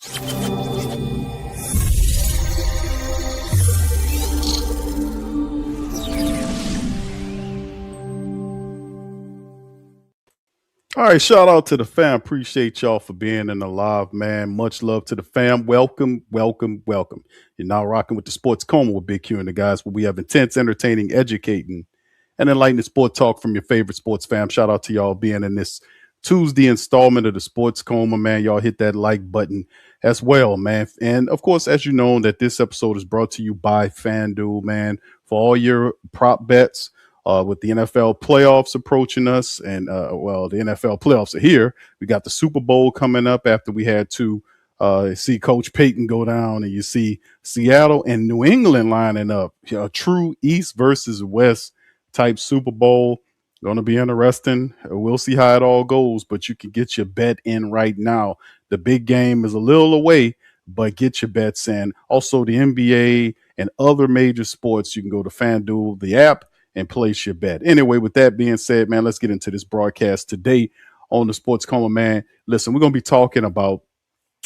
All right, shout out to the fam. Appreciate y'all for being in the live, man. Much love to the fam. Welcome, welcome, welcome. You're now rocking with the Sports Coma with Big Q and the guys, where we have intense, entertaining, educating, and enlightening sport talk from your favorite sports fam. Shout out to y'all being in this Tuesday installment of the Sports Coma, man. Y'all hit that like button as well, man. And of course, as you know, that this episode is brought to you by FanDuel, man, for all your prop bets. With the NFL playoffs approaching us, and the NFL playoffs are here. We got the Super Bowl coming up after we had to see Coach Payton go down, and you see Seattle and New England lining up. A true East versus West type Super Bowl. Going to be interesting. We'll see how it all goes, but you can get your bet in right now. The big game is a little away, but get your bets in. Also, the NBA and other major sports, you can go to FanDuel, the app, and place your bet. Anyway, with that being said, man, let's get into this broadcast today on the Sports Coma, man. Listen, we're going to be talking about,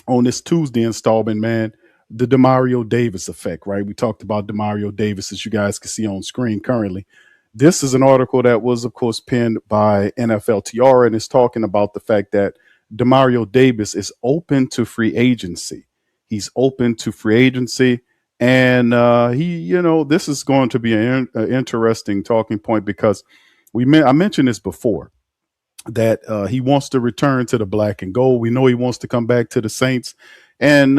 on this Tuesday installment, man, the Demario Davis effect, right? We talked about Demario Davis, as you guys can see on screen currently. This is an article that was, of course, penned by NFL Tiara, and it's talking about the fact that Demario Davis is open to free agency. He's open to free agency. And this is going to be an interesting talking point because I mentioned this before, that he wants to return to the black and gold. We know he wants to come back to the Saints, and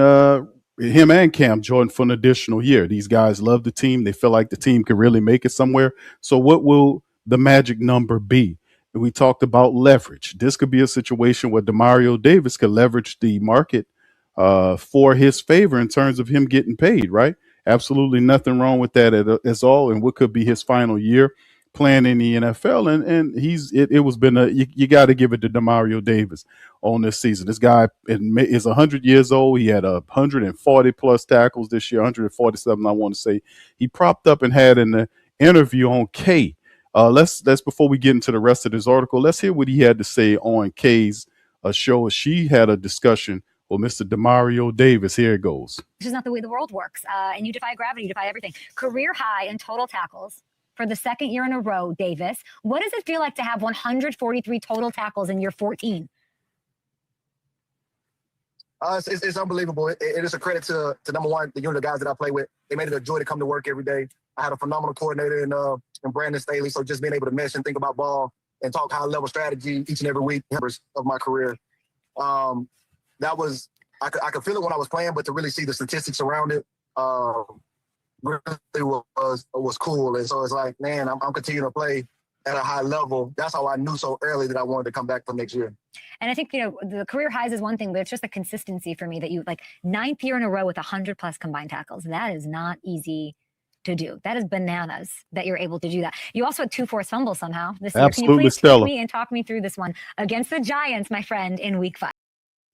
him and Cam Jordan for an additional year. These guys love the team. They feel like the team could really make it somewhere. So what will the magic number be? We talked about leverage. This could be a situation where Demario Davis could leverage the market for his favor in terms of him getting paid, right? Absolutely nothing wrong with that at all. And what could be his final year playing in the NFL. And you got to give it to Demario Davis on this season. This guy is 100 years old. He had 140 plus tackles this year, 147, I want to say. He propped up and had an interview on K. Let's before we get into the rest of this article, let's hear what he had to say on K's show. She had a discussion. Well, Mr. Demario Davis, here it goes. This is not the way the world works. And you defy gravity, you defy everything. Career high in total tackles for the second year in a row, Davis. What does it feel like to have 143 total tackles in year 14? It's unbelievable. It is a credit to number one, the unit of guys that I play with. They made it a joy to come to work every day. I had a phenomenal coordinator in Brandon Staley, so just being able to mesh and think about ball and talk high-level strategy each and every week of my career. I could feel it when I was playing, but to really see the statistics around it really was cool. And so it's like, man, I'm continuing to play at a high level. That's how I knew so early that I wanted to come back for next year. And I think, the career highs is one thing, but it's just the consistency for me that you ninth year in a row with 100 plus combined tackles. That is not easy to do. That is bananas that you're able to do that. You also had 2 forced fumbles somehow this year. Absolutely. Can you please stellar. talk me through this one against the Giants, my friend, in week 5?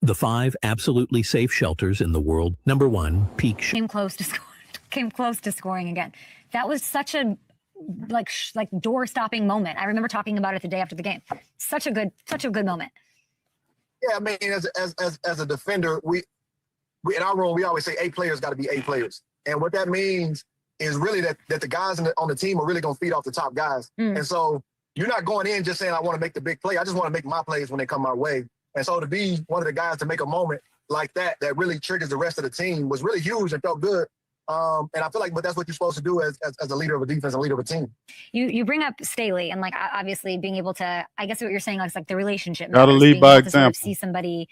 The 5 absolutely safe shelters in the world. Number 1, peak. Came close to scoring again. That was such a door-stopping moment. I remember talking about it the day after the game. Such a good moment. Yeah, I mean, as a defender, we in our room we always say A players got to be A players, and what that means is really that the guys on the team are really gonna feed off the top guys. And so you're not going in just saying I want to make the big play. I just want to make my plays when they come my way. And so to be one of the guys to make a moment like that really triggers the rest of the team was really huge and felt good. And I feel like, but that's what you're supposed to do as a leader of a defense and leader of a team. You bring up Staley and obviously being able to, I guess what you're saying is the relationship. Got to lead by example. Sort of see somebody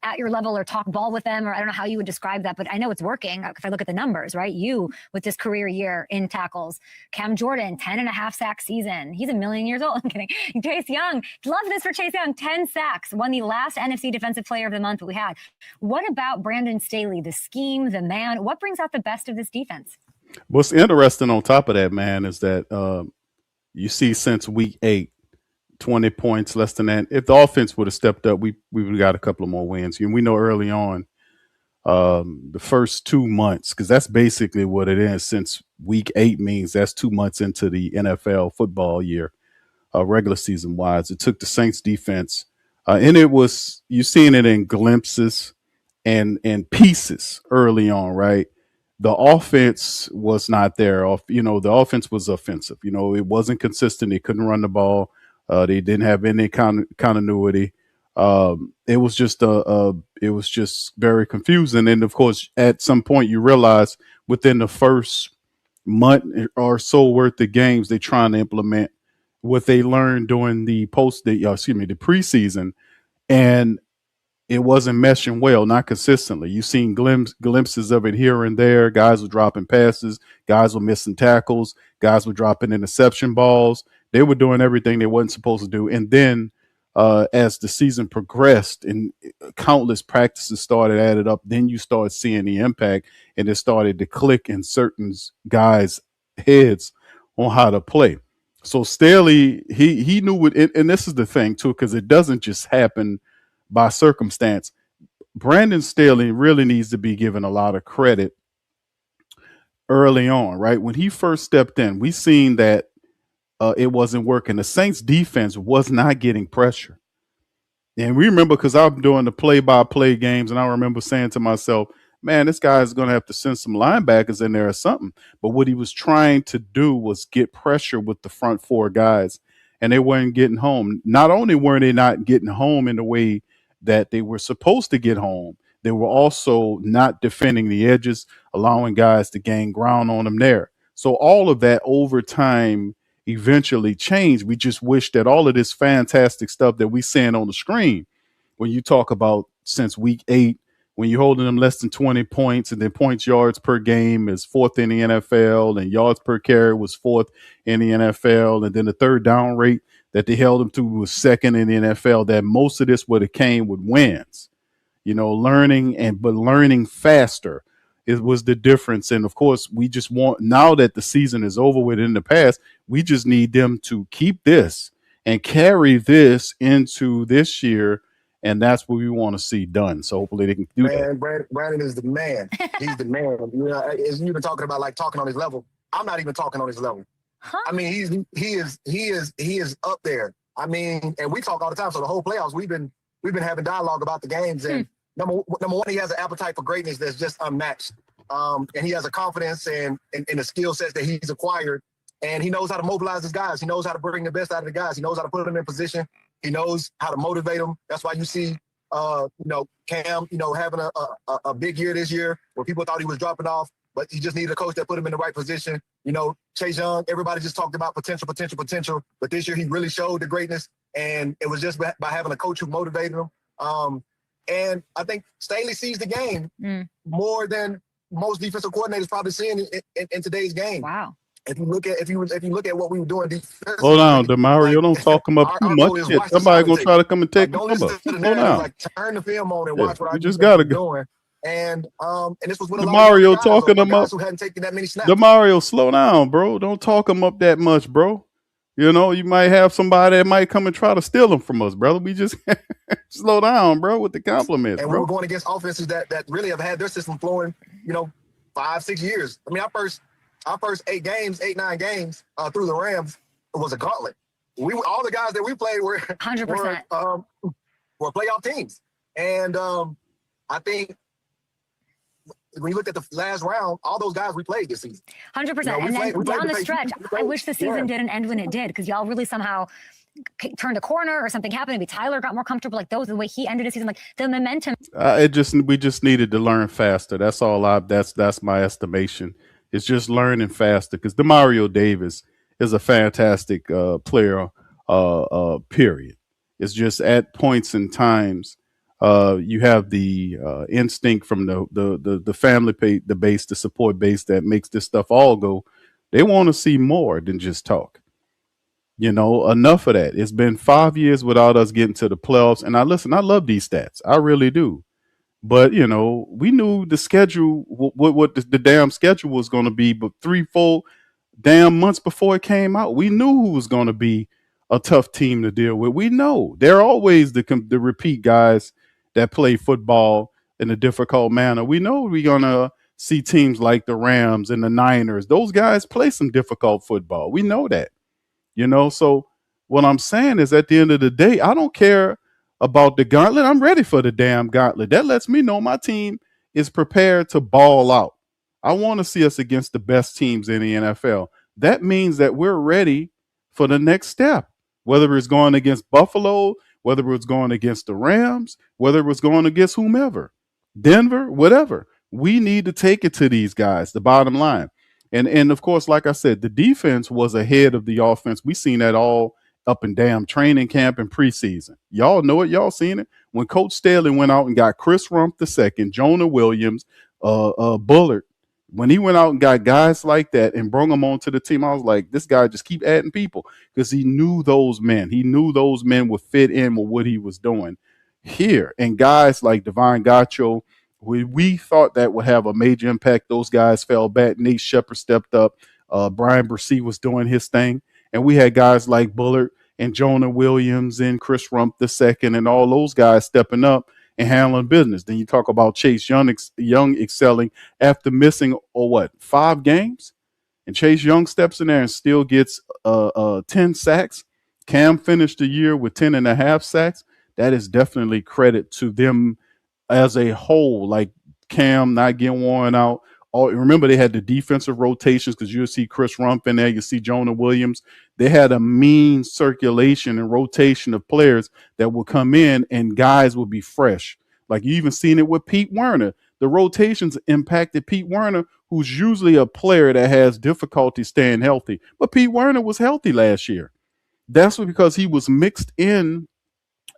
at your level or talk ball with them, or I don't know how you would describe that, but I know it's working if I look at the numbers, right? You with this career year in tackles, Cam Jordan, 10.5 sack season. He's 1,000,000 years old. I'm kidding. Chase Young, love this for Chase Young, 10 sacks, won the last NFC Defensive Player of the Month that we had. What about Brandon Staley, the scheme, the man? What brings out the best of this defense? What's interesting on top of that, man, is that you see since week 8, 20 points less than that. If the offense would have stepped up, we would have got a couple of more wins. And we know early on, the first 2 months, because that's basically what it is, since week 8 means that's 2 months into the NFL football year, regular season wise. It took the Saints defense, and it was, you've seen it in glimpses and pieces early on, right? The offense was not there. The offense was offensive. It wasn't consistent. They couldn't run the ball. They didn't have any continuity. It was just very confusing. And of course, at some point, you realize within the first month or so worth of games, they're trying to implement what they learned during the the preseason, and it wasn't meshing well, not consistently. You've seen glimpses of it here and there. Guys were dropping passes, guys were missing tackles, guys were dropping interception balls. They were doing everything they wasn't supposed to do. And then as the season progressed and countless practices started added up, then you start seeing the impact, and it started to click in certain guys' heads on how to play. So Staley, he knew what, and this is the thing too, because it doesn't just happen by circumstance. Brandon Staley really needs to be given a lot of credit early on, right? When he first stepped in, we seen that it wasn't working. The Saints defense was not getting pressure. And we remember, because I'm doing the play-by-play games, and I remember saying to myself, man, this guy is going to have to send some linebackers in there or something. But what he was trying to do was get pressure with the front four guys, and they weren't getting home. Not only were they not getting home in the way that they were supposed to get home, they were also not defending the edges, allowing guys to gain ground on them there. So all of that over time eventually changed. We just wish that all of this fantastic stuff that we seeing on the screen, when you talk about since week 8, when you're holding them less than 20 points, and then points yards per game is 4th in the NFL, and yards per carry was 4th in the NFL, and then the third down rate that they held them to was 2nd in the NFL, that most of this would have came with wins. Learning faster. It was the difference. And of course, we just want, now that the season is over with in the past, we just need them to keep this and carry this into this year. And that's what we want to see done. So hopefully they can do that. Brandon is the man. He's the man. As you've been talking about, like talking on his level. I'm not even talking on his level. Huh? I mean, he is up there. I mean, and we talk all the time. So the whole playoffs, we've been having dialogue about the games. And number one, he has an appetite for greatness that's just unmatched. And he has a confidence and the skill sets that he's acquired. And he knows how to mobilize his guys. He knows how to bring the best out of the guys. He knows how to put them in position. He knows how to motivate them. That's why you see, Cam, having a big year this year where people thought he was dropping off, but he just needed a coach that put him in the right position. Chase Young, everybody just talked about potential. But this year he really showed the greatness. And it was just by having a coach who motivated him. And I think Staley sees the game more than most defensive coordinators probably seeing in today's game. Wow. If you look at what we were doing defensively, hold on, Demario, don't talk him up too much. Somebody gonna try to come and take him up. Slow down. Like, turn the film on and watch what I just gotta go. Doing. And this was what Demario talking him up. Who hadn't taken that many snaps. Demario, slow down, bro. Don't talk him up that much, bro. You might have somebody that might come and try to steal them from us, brother. We just slow down, bro, with the compliments. And bro. we're going against offenses that really have had their system flowing, 5-6 years. I mean, our first 8, 9 games through the Rams was a gauntlet. All the guys that we played were 100% were playoff teams. And I think when you look at the last round, all those guys we played this season. 100%. And then down the stretch, I wish the season didn't end when it did, because y'all really somehow turned a corner or something happened. Maybe Tyler got more comfortable. Like the way he ended the season, like the momentum. We just needed to learn faster. That's all. That's my estimation. It's just learning faster, because Demario Davis is a fantastic player. Period. It's just at points and times. You have the instinct from the family the base, the support base that makes this stuff all go. They want to see more than just talk. Enough of that. It's been 5 years without us getting to the playoffs. And I love these stats. I really do. But, we knew the schedule, what the damn schedule was going to be, but 3-4 damn months before it came out. We knew who was going to be a tough team to deal with. We know they're always the repeat guys that play football in a difficult manner. We know we're going to see teams like the Rams and the Niners. Those guys play some difficult football. We know that, so what I'm saying is, at the end of the day, I don't care about the gauntlet. I'm ready for the damn gauntlet. That lets me know my team is prepared to ball out. I want to see us against the best teams in the NFL. That means that we're ready for the next step, whether it's going against Buffalo, whether it's going against the Rams, whether it's going against whomever, Denver, whatever. We need to take it to these guys, the bottom line. And of course, like I said, the defense was ahead of the offense. We seen that all up and down training camp and preseason. Y'all know it. Y'all seen it. When Coach Staley went out and got Chris Rump II, Jonah Williams, Bullard, when he went out and got guys like that and brought them onto the team, I was like, this guy just keep adding people because he knew those men. He knew those men would fit in with what he was doing here. And guys like Divine Gacho, we thought that would have a major impact. Those guys fell back. Nate Shepard stepped up. Brian Bresee was doing his thing. And we had guys like Bullard and Jonah Williams and Chris Rump II and all those guys stepping up and handling business. Then you talk about Chase Young excelling after missing, 5 games? And Chase Young steps in there and still gets 10 sacks. Cam finished the year with 10.5 sacks. That is definitely credit to them as a whole, like Cam not getting worn out. Remember, they had the defensive rotations because you'll see Chris Rump in there. You see Jonah Williams. They had a mean circulation and rotation of players that will come in and guys will be fresh. Like you even seen it with Pete Werner. The rotations impacted Pete Werner, who's usually a player that has difficulty staying healthy. But Pete Werner was healthy last year. That's because he was mixed in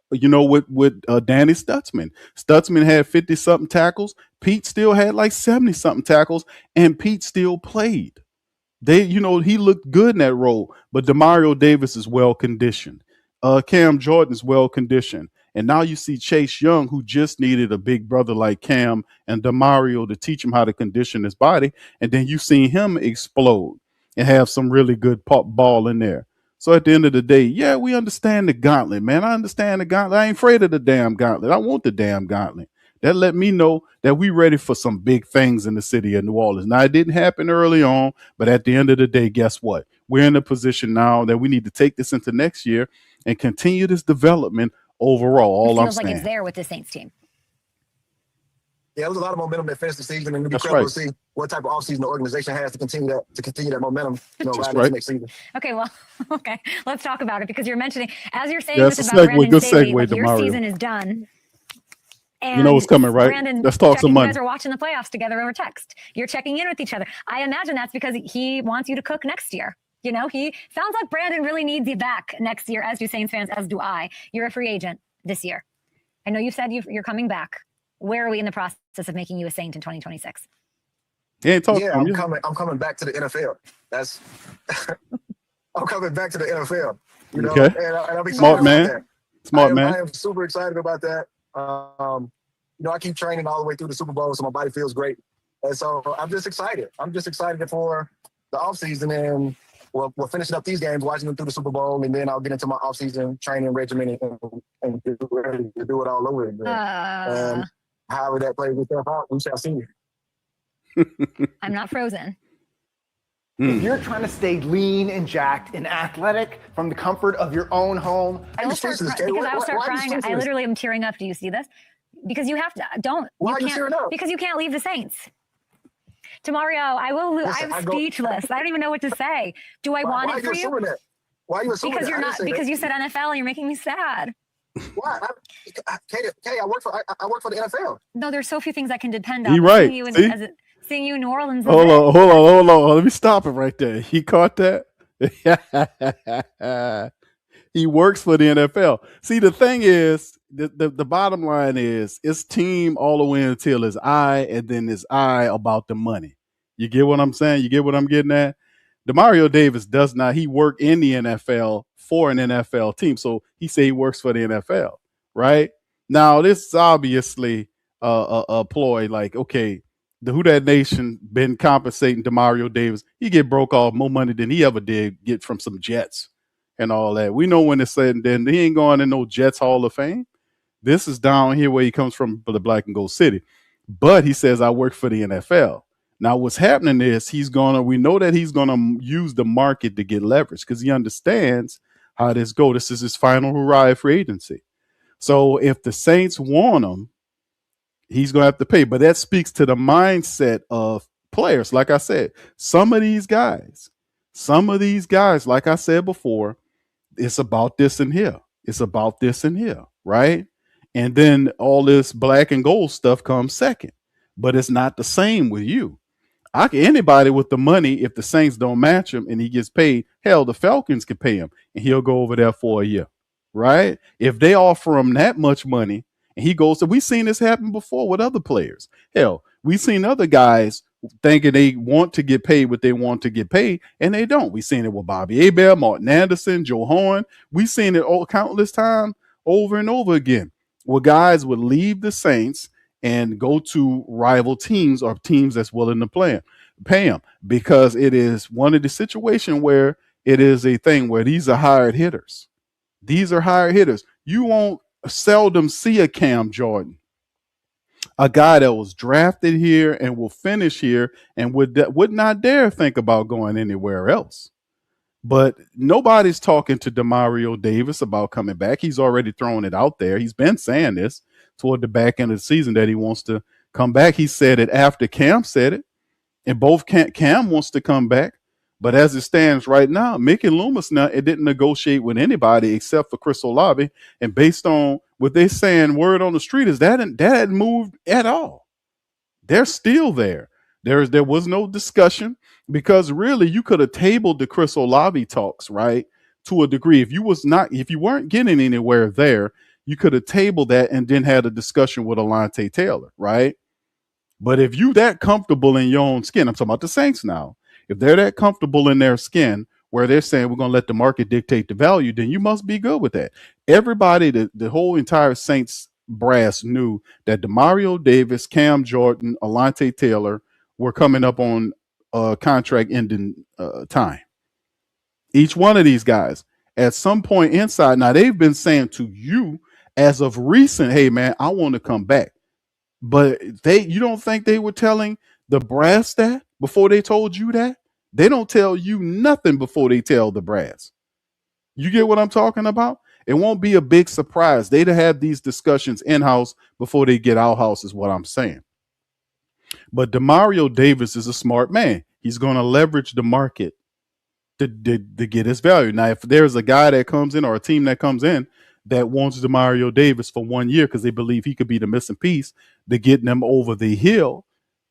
with Danny Stutzman. Stutzman had 50-something tackles. Pete still had like 70-something tackles, and Pete still played. He looked good in that role. But Demario Davis is well-conditioned. Cam Jordan is well-conditioned. And now you see Chase Young, who just needed a big brother like Cam and Demario to teach him how to condition his body. And then you seen him explode and have some really good pop ball in there. So at the end of the day, yeah, we understand the gauntlet, man. I understand the gauntlet. I ain't afraid of the damn gauntlet. I want the damn gauntlet. That let me know that we ready for some big things in the city of New Orleans. Now, it didn't happen early on, but at the end of the day, guess what? We're in a position now that we need to take this into next year and continue this development overall. It feels like it's there with the Saints team. Yeah, it was a lot of momentum that finished the season, and it'll be incredible to see what type of offseason the organization has to continue that momentum. Right. Next season. Okay, well, let's talk about it because you're mentioning, as you're saying, this about Brandon good Staley, segue, your season is done. And you know what's coming, right? Brandon, let's talk some money. You guys are watching the playoffs together over text. You're checking in with each other. I imagine that's because he wants you to cook next year. He sounds like Brandon really needs you back next year, as do Saints fans, as do I. You're a free agent this year. I know you said you're coming back. Where are we in the process of making you a Saint in 2026? I'm coming back to the NFL. I'm coming back to the NFL. Okay. And I'll be smart man. Smart man. I am super excited about that. I keep training all the way through the Super Bowl, so my body feels great. And so I'm just excited. I'm just excited for the offseason, and we're finishing up these games, watching them through the Super Bowl, and then I'll get into my offseason training regimen and get ready to do it all over again. And however that plays itself out, we shall see. I'm not frozen. If you're trying to stay lean and jacked and athletic from the comfort of your own home, I'll start crying. I literally am tearing up. Do you see this? Because you have to. Why are you tearing up? Because you can't leave the Saints. Demario, I'm speechless. I don't even know what to say. Do I want it for you? Why are you assuming because you're not. Because you said NFL and you're making me sad. Why? Katie, I work for the NFL. No, there's so few things I can depend on. You're right. Seeing you in New Orleans. Hold on. Let me stop it right there. He caught that. He works for the NFL. See, the thing is, the bottom line is, it's team all the way until his eye, and then his eye about the money. You get what I'm saying? You get what I'm getting at? Demario Davis does not. He worked in the NFL for an NFL team. So he say he works for the NFL, right? Now, this is obviously a ploy. Like, okay, the Who Dat Nation been compensating Demario Davis. He get broke off more money than he ever did get from some Jets and all that. We know when it's said and done, he ain't going in no Jets Hall of Fame. This is down here where he comes from, for the Black and Gold City. But he says, I work for the NFL. Now, what's happening is we know that he's going to use the market to get leverage because he understands how this goes. This is his final hurrah at free agency. So if the Saints want him, he's going to have to pay. But that speaks to the mindset of players. Like I said, some of these guys, like I said before, it's about this and here. It's about this and here, right? And then all this black and gold stuff comes second. But it's not the same with you. Anybody with the money, if the Saints don't match him and he gets paid, hell, the Falcons can pay him and he'll go over there for a year, right? If they offer him that much money and he goes, so we've seen this happen before with other players. Hell, we've seen other guys thinking they want to get paid what they want to get paid, and they don't. We've seen it with Bobby Hebert, Martin Anderson, Joe Horn. We've seen it all countless time over and over again, where guys would leave the Saints and go to rival teams or teams that's willing to pay him, because it is one of the situations where it is a thing where these are hired hitters. These are hired hitters. You won't seldom see a Cam Jordan, a guy that was drafted here and will finish here and would not dare think about going anywhere else. But nobody's talking to Demario Davis about coming back. He's already thrown it out there. He's been saying this toward the back end of the season that he wants to come back. He said it after Cam said it, and both Cam wants to come back. But as it stands right now, Mickey Loomis it didn't negotiate with anybody except for Chris Olave. And based on what they're saying, word on the street is that hadn't moved at all. They're still there. There was no discussion, because really you could have tabled the Chris Olave talks, right, to a degree. If you weren't getting anywhere there, you could have tabled that and then had a discussion with Alontae Taylor, right? But if you that comfortable in your own skin, I'm talking about the Saints now. If they're that comfortable in their skin where they're saying we're going to let the market dictate the value, then you must be good with that. Everybody, the whole entire Saints brass knew that Demario Davis, Cam Jordan, Alontae Taylor were coming up on contract ending time. Each one of these guys at some point inside. Now, they've been saying to you as of recent, hey, man, I want to come back. But you don't think they were telling the brass that before they told you that? They don't tell you nothing before they tell the brass. You get what I'm talking about? It won't be a big surprise. They'd have these discussions in-house before they get out-house is what I'm saying. But Demario Davis is a smart man. He's going to leverage the market to get his value. Now, if there's a guy that comes in or a team that comes in that wants Demario Davis for 1 year because they believe he could be the missing piece to get them over the hill,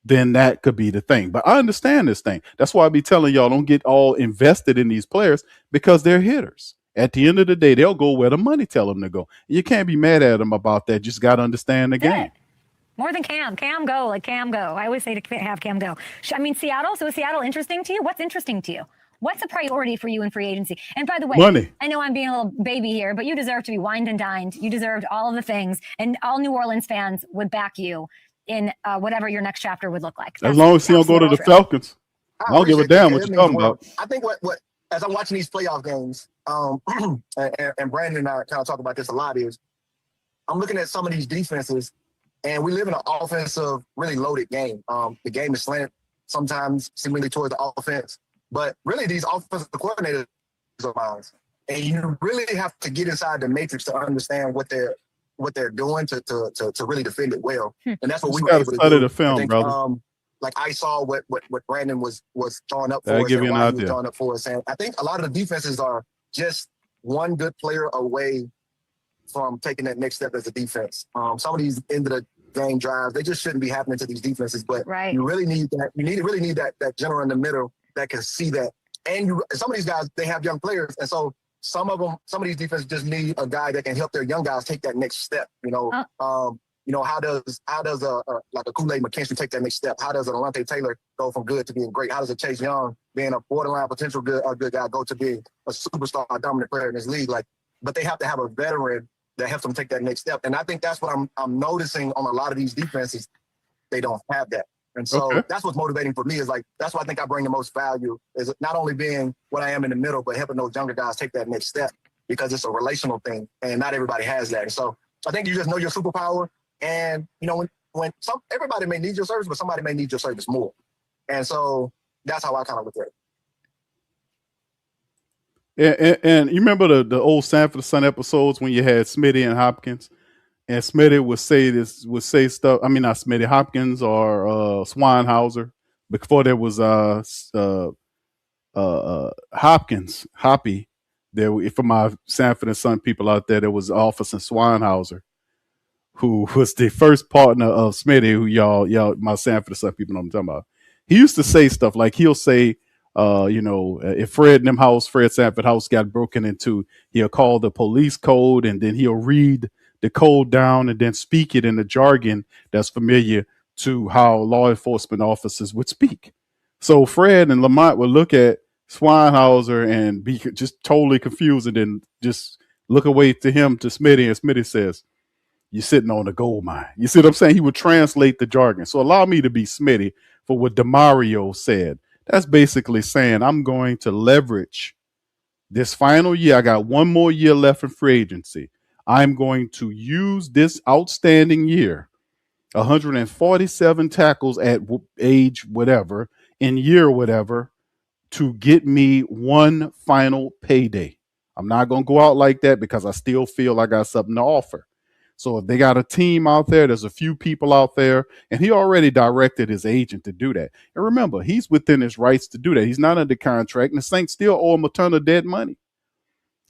then that could be the thing. But I understand this thing. That's why I be telling y'all, don't get all invested in these players, because they're hitters. At the end of the day, they'll go where the money tell them to go. You can't be mad at them about that. Just got to understand the game. More than Cam. Cam go, like Cam go. I always say to have Cam go. I mean, Seattle. So is Seattle interesting to you? What's interesting to you? What's a priority for you in free agency? And by the way, money. I know I'm being a little baby here, but you deserve to be wined and dined. You deserved all of the things, and all New Orleans fans would back you in whatever your next chapter would look like. As long as he don't go to the Falcons, I don't give a damn what you're talking about. I think what as I'm watching these playoff games, and Brandon and I kind of talk about this a lot, is I'm looking at some of these defenses, and we live in an offensive, really loaded game. The game is slanted sometimes seemingly towards the offense, but really these offensive coordinators are minds, and you really have to get inside the matrix to understand what they're doing to really defend it well. And that's what we were able to do. The film, think, brother. Like I saw what Brandon was throwing up for us, and why he was throwing up for us. And I think a lot of the defenses are just one good player away from taking that next step as a defense. Some of these end of the game drives, they just shouldn't be happening to these defenses. But you really need that. You really need that general in the middle that can see that. And some of these guys, they have young players, and so some of these defenses just need a guy that can help their young guys take that next step. How does a Kool-Aid McKinstry take that next step? How does an Alontae Taylor go from good to being great? How does a Chase Young, being a borderline potential good guy, go to being a superstar, a dominant player in this league? But they have to have a veteran that helps them take that next step. And I think that's what I'm noticing on a lot of these defenses. They don't have that. And so that's what's motivating for me, is that's why I think I bring the most value, is not only being what I am in the middle, but helping those younger guys take that next step, because it's a relational thing and not everybody has that. And so I think you just know your superpower. And, when everybody may need your service, but somebody may need your service more. And so that's how I kind of look at it. And you remember the old Sanford Son episodes when you had Smitty and Hopkins? And Smitty would say stuff. I mean, not Smitty, Hopkins or Swinehauser. Before there was Hopkins, Hoppy. There, for my Sanford and Son people out there was Officer Swinehauser, who was the first partner of Smitty, who y'all, my Sanford and Son people know what I'm talking about. He used to say stuff like he'll say, if Fred Sanford house got broken into, he'll call the police code and then he'll read the code down and then speak it in the jargon that's familiar to how law enforcement officers would speak. So Fred and Lamont would look at Swinehauser and be just totally confused and then just look away to him, to Smitty, and Smitty says, "You're sitting on a gold mine." You see what I'm saying? He would translate the jargon. So allow me to be Smitty for what Demario said. That's basically saying I'm going to leverage this final year. I got one more year left in free agency. I'm going to use this outstanding year, 147 tackles at age whatever, in year whatever, to get me one final payday. I'm not going to go out like that because I still feel I got something to offer. So if they got a team out there, there's a few people out there, and he already directed his agent to do that. And remember, he's within his rights to do that. He's not under contract, and the Saints still owe him a ton of dead money.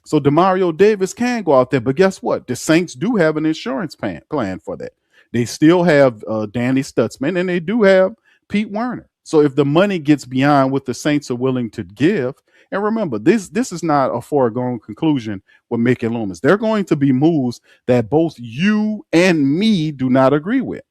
So Demario Davis can go out there, but guess what? The Saints do have an insurance plan for that. They still have Danny Stutzman, and they do have Pete Werner. So if the money gets beyond what the Saints are willing to give, and remember, this is not a foregone conclusion with Mickey Loomis. There are going to be moves that both you and me do not agree with.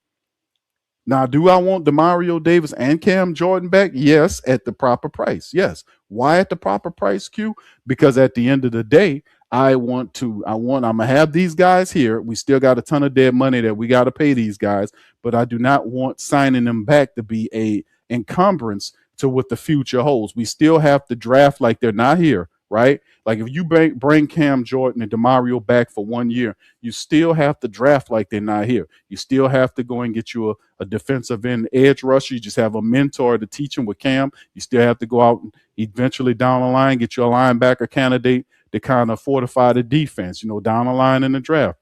Now, do I want Demario Davis and Cam Jordan back? Yes, at the proper price. Yes. Why at the proper price, Q? Because at the end of the day, I'm gonna have these guys here. We still got a ton of dead money that we got to pay these guys, but I do not want signing them back to be a encumbrance to what the future holds. We still have to draft like they're not here, right? Like if you bring Cam Jordan and Demario back for 1 year, you still have to draft like they're not here. You still have to go and get you a defensive end edge rusher. You just have a mentor to teach him with Cam. You still have to go out and eventually down the line get you a linebacker candidate to kind of fortify the defense, down the line in the draft.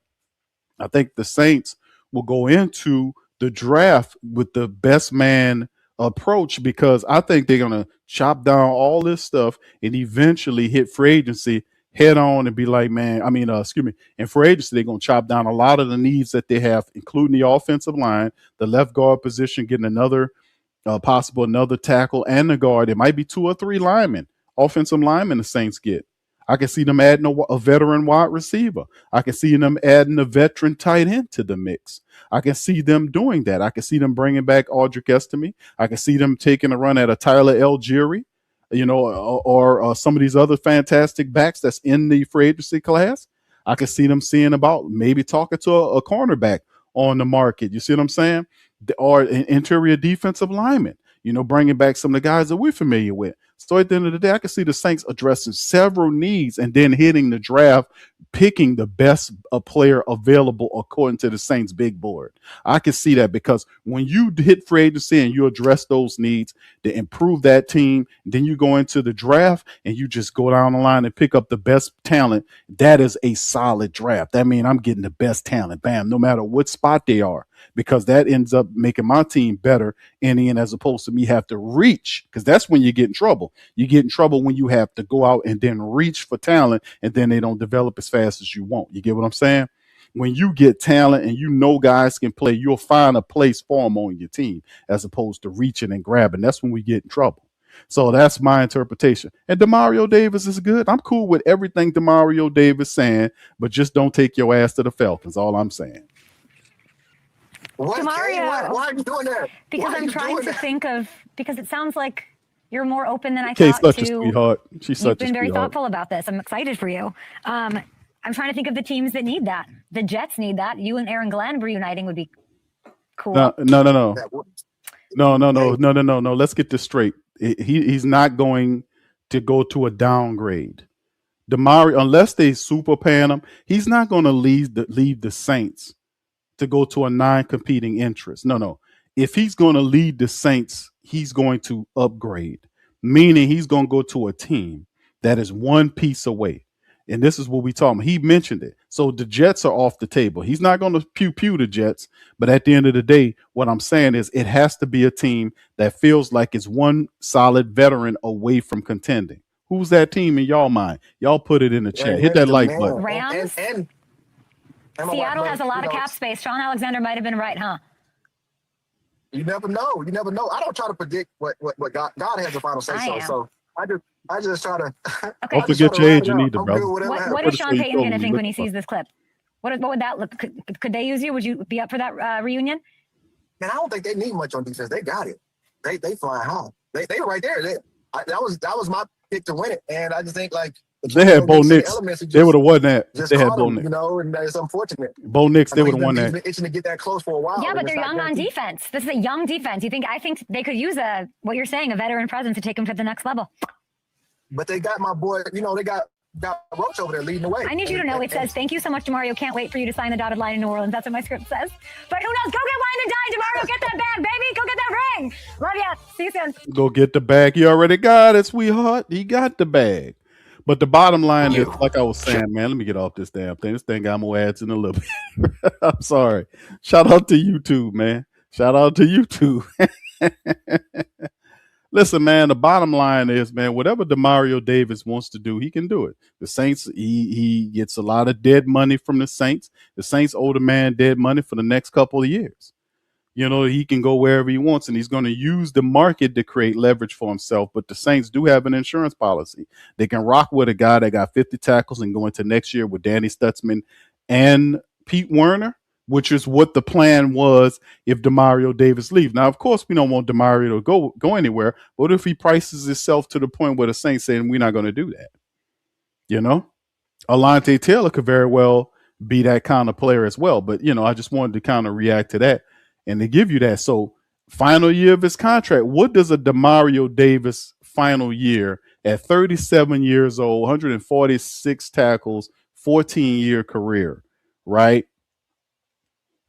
I think the Saints will go into the draft with the best man approach because I think they're going to chop down all this stuff and eventually hit free agency head on and be like, in free agency, they're going to chop down a lot of the needs that they have, including the offensive line, the left guard position, getting another tackle and the guard. It might be 2 or 3 offensive linemen the Saints get. I can see them adding a veteran wide receiver. I can see them adding a veteran tight end to the mix. I can see them doing that. I can see them bringing back Audric Estime. I can see them taking a run at a Tyler Algieri, or some of these other fantastic backs that's in the free agency class. I can see them seeing about maybe talking to a cornerback on the market. You see what I'm saying? Or an interior defensive lineman, bringing back some of the guys that we're familiar with. So at the end of the day, I can see the Saints addressing several needs and then hitting the draft, picking the best player available according to the Saints big board. I can see that because when you hit free agency and you address those needs to improve that team, then you go into the draft and you just go down the line and pick up the best talent. That is a solid draft. That means I'm getting the best talent, bam, no matter what spot they are, because that ends up making my team better in the end, as opposed to me have to reach, because that's when you get in trouble. You get in trouble when you have to go out and then reach for talent and then they don't develop as fast as you want. You get what I'm saying? When you get talent and guys can play, you'll find a place for them on your team as opposed to reaching and grabbing. That's when we get in trouble. So that's my interpretation. And Demario Davis is good. I'm cool with everything Demario Davis saying, but just don't take your ass to the Falcons. All I'm saying. What, Demario, why are you doing that? Because I'm trying to think of, because it sounds like you're more open than I Kay's thought. such a sweetheart. She's such a sweetheart. You've been very thoughtful about this. I'm excited for you. I'm trying to think of the teams that need that. The Jets need that. You and Aaron Glenn reuniting would be cool. No. Let's get this straight. He's not going to go to a downgrade. Demario, unless they super pan him, he's not going to leave the Saints to go to a non-competing interest. No. If he's going to lead the Saints, he's going to upgrade, meaning he's going to go to a team that is one piece away. And this is what we talking about. He mentioned it. So the Jets are off the table. He's not going to pew the Jets, but at the end of the day, what I'm saying is it has to be a team that feels like it's one solid veteran away from contending. Who's that team in y'all mind? Y'all put it in the chat. Hit that like button. Rams. And Seattle has a lot of cap space. Sean Alexander might have been right, huh? You never know. You never know. I don't try to predict what God has the final say so. So I just try to. Okay. Don't forget your age, either, brother. What is Sean Payton going to think when he sees this clip? What would that look? Could they use you? Would you be up for that reunion? Man, I don't think they need much on defense. They got it. They flying high. They were right there. That was my pick to win it, and I just think like. They had Bo Nix. They would have won that. They had Bo Nix. You know, and it's unfortunate. Bo Nix, they would have won that. He's been itching to get that close for a while. Yeah, but they're young on defense. This is a young defense. I think they could use what you're saying, a veteran presence to take them to the next level. But they got my boy, they got Roach over there leading the way. I need you to know it says, thank you so much, Demario. Can't wait for you to sign the dotted line in New Orleans. That's what my script says. But who knows? Go get wine and dine, Demario. Get that bag, baby. Go get that ring. Love ya. See you soon. Go get the bag. He already got it, sweetheart. He got the bag. But the bottom line is, like I was saying, man, let me get off this damn thing. This thing got more ads in a little bit. I'm sorry. Shout out to YouTube, man. Shout out to YouTube. Listen, man, the bottom line is, man, whatever Demario Davis wants to do, he can do it. The Saints, he gets a lot of dead money from the Saints. The Saints owe the man dead money for the next couple of years. You know, he can go wherever he wants, and he's going to use the market to create leverage for himself. But the Saints do have an insurance policy. They can rock with a guy that got 50 tackles and go into next year with Danny Stutzman and Pete Werner, which is what the plan was if Demario Davis leaves. Now, of course, we don't want Demario to go anywhere. But if he prices himself to the point where the Saints saying we're not going to do that, you know, Alontae Taylor could very well be that kind of player as well. But, you know, I just wanted to kind of react to that. And they give you that. So final year of his contract, what does a Demario Davis final year at 37 years old, 146 tackles, 14-year career, right?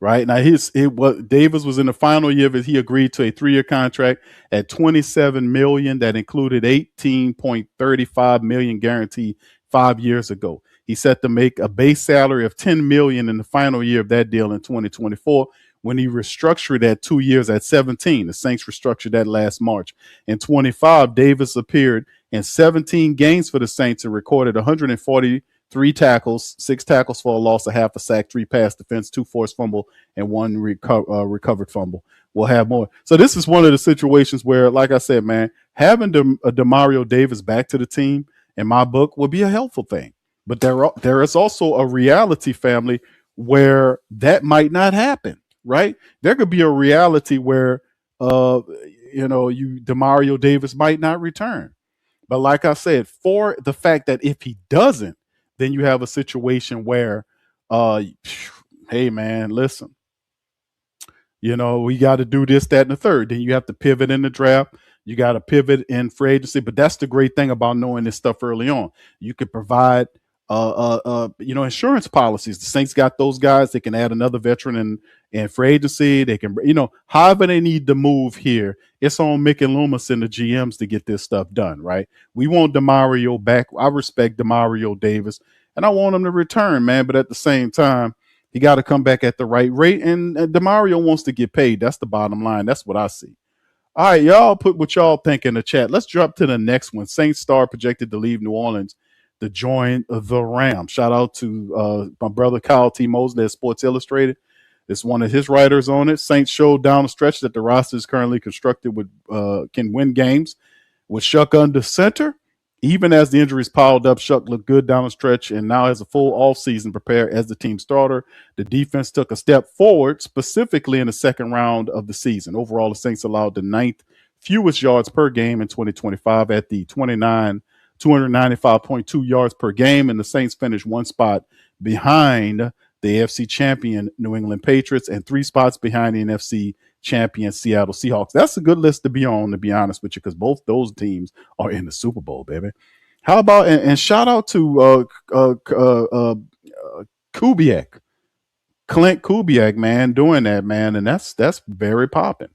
Right. Now Davis was in the final year of it. He agreed to a 3-year contract at $27 million that included $18.35 million guaranteed 5 years ago. He set to make a base salary of $10 million in the final year of that deal in 2024. When he restructured that 2 years at 17, the Saints restructured that last March. In 25, Davis appeared in 17 games for the Saints and recorded 143 tackles, 6 tackles for a loss, a half a sack, 3 pass defense, 2 forced fumble, and 1 recovered fumble. We'll have more. So this is one of the situations where, like I said, man, having a Demario Davis back to the team, in my book, would be a helpful thing. But there is also a reality, family, where that might not happen. Right? There could be a reality where, Demario Davis might not return. But like I said, for the fact that if he doesn't, then you have a situation where, hey, man, listen, we got to do this, that, and the third. Then you have to pivot in the draft. You got to pivot in free agency. But that's the great thing about knowing this stuff early on. You could provide insurance policies. The Saints got those guys. They can add another veteran in free agency. They can, however they need to move here. It's on Mick and Loomis and the GMs to get this stuff done, right? We want Demario back. I respect Demario Davis, and I want him to return, man. But at the same time, he got to come back at the right rate, and Demario wants to get paid. That's the bottom line. That's what I see. All right, y'all put what y'all think in the chat. Let's jump to the next one. Saints star projected to leave New Orleans to join the Rams. Shout out to my brother Kyle T. Mosley at Sports Illustrated. It's one of his writers on it. Saints showed down the stretch that the roster is currently constructed with can win games with Shuck under center. Even as the injuries piled up, Shuck looked good down the stretch and now has a full offseason prepared as the team starter. The defense took a step forward, specifically in the second round of the season. Overall, the Saints allowed the 9th fewest yards per game in 2025 at the 295.2 yards per game, and the Saints finished 1 spot behind the AFC champion New England Patriots and 3 spots behind the NFC champion Seattle Seahawks. That's a good list to be on, to be honest with you, because both those teams are in the Super Bowl, baby. How about and shout out to Kubiak, Clint Kubiak, man, doing that, man, and that's very popping.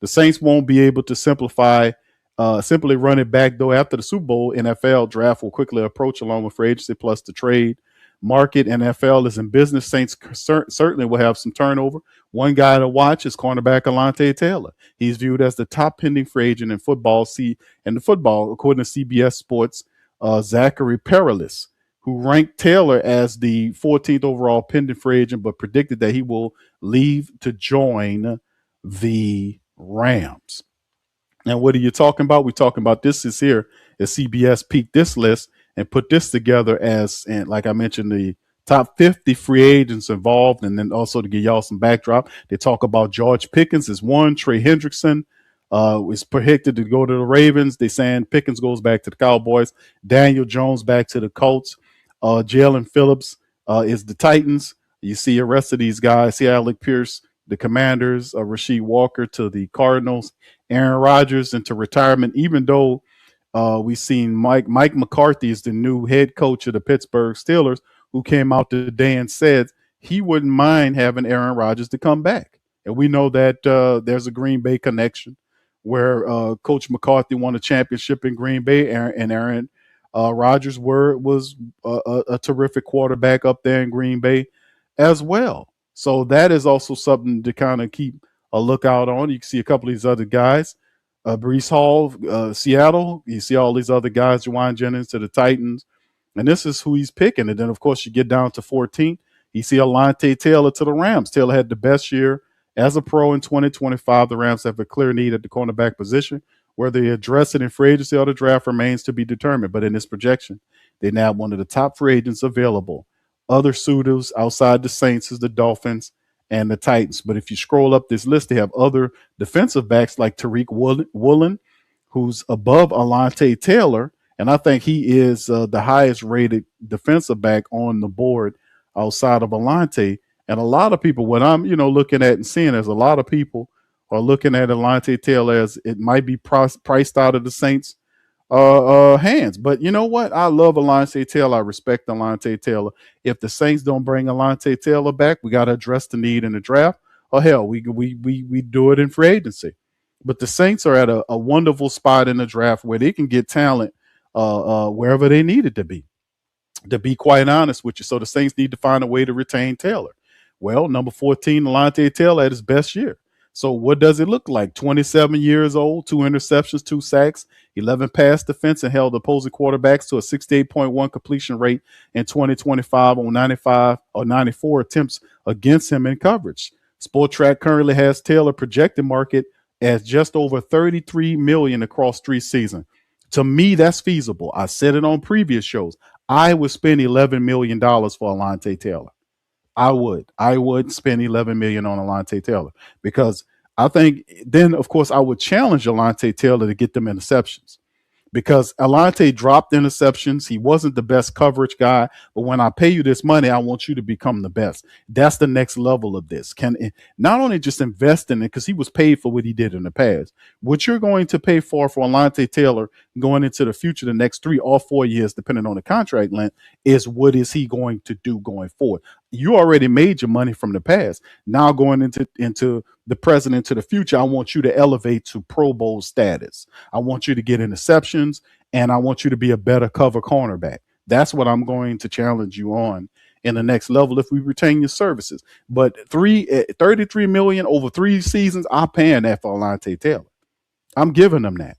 The Saints won't be able to simply run it back, though. After the Super Bowl, NFL draft will quickly approach along with free agency plus the trade market NFL is in business, Saints certainly will have some turnover. One guy to watch is cornerback Alontae Taylor. He's viewed as the top pending free agent in football, according to CBS Sports. Zachary Perilous, who ranked Taylor as the 14th overall pending free agent, but predicted that he will leave to join the Rams. Now, what are you talking about? We're talking about this is here as CBS peaked this list and put this together as, and like I mentioned, the top 50 free agents involved. And then also to give y'all some backdrop, they talk about George Pickens is one, Trey Hendrickson is predicted to go to the Ravens. They saying Pickens goes back to the Cowboys, Daniel Jones back to the Colts, Jalen Phillips is the Titans. You see the rest of these guys, see Alec Pierce, the Commanders, Rasheed Walker to the Cardinals, Aaron Rodgers into retirement, even though we've seen Mike McCarthy is the new head coach of the Pittsburgh Steelers, who came out today and said he wouldn't mind having Aaron Rodgers to come back. And we know that there's a Green Bay connection where Coach McCarthy won a championship in Green Bay, and Aaron Rodgers was a terrific quarterback up there in Green Bay as well. So that is also something to kind of keep a lookout on. You can see a couple of these other guys. Breece Hall, Seattle. You see all these other guys, Juwan Jennings to the Titans. And this is who he's picking. And then, of course, you get down to 14th. You see Alontae Taylor to the Rams. Taylor had the best year as a pro in 2025. The Rams have a clear need at the cornerback position. Whether they address it in free agency or the draft remains to be determined. But in this projection, they now have one of the top free agents available. Other suitors outside the Saints is the Dolphins and the Titans. But if you scroll up this list, they have other defensive backs like Tariq Woolen, who's above Alontae Taylor. And I think he is the highest rated defensive back on the board outside of Alontae. And a lot of people, what I'm, looking at and seeing is a lot of people are looking at Alontae Taylor as it might be priced out of the Saints' hands. But you know what? I love Alontae Taylor. I respect Alontae Taylor. If the Saints don't bring Alontae Taylor back, we got to address the need in the draft. Or hell, we do it in free agency. But the Saints are at a wonderful spot in the draft where they can get talent wherever they need it to be quite honest with you. So the Saints need to find a way to retain Taylor. Well, number 14, Alontae Taylor at his best year. So what does it look like? 27 years old, 2 interceptions, 2 sacks, 11 pass defense, and held opposing quarterbacks to a 68.1 completion rate in 2025 on 95 or 94 attempts against him in coverage. Spotrac currently has Taylor projected market as just over $33 million across 3 seasons. To me, that's feasible. I said it on previous shows. I would spend $11 million for Alontae Taylor. I would spend $11 million on Alontae Taylor because I think then, of course, I would challenge Alontae Taylor to get them interceptions because Alontae dropped interceptions. He wasn't the best coverage guy, but when I pay you this money, I want you to become the best. That's the next level of this. Can not only just invest in it because he was paid for what he did in the past. What you're going to pay for Alontae Taylor going into the future, the next 3 or 4 years, depending on the contract length, is what is he going to do going forward? You already made your money from the past. Now going into the present, into the future, I want you to elevate to Pro Bowl status. I want you to get interceptions, and I want you to be a better cover cornerback. That's what I'm going to challenge you on in the next level if we retain your services. But $33 million over 3 seasons, I'm paying that for Alontae Taylor. I'm giving them that.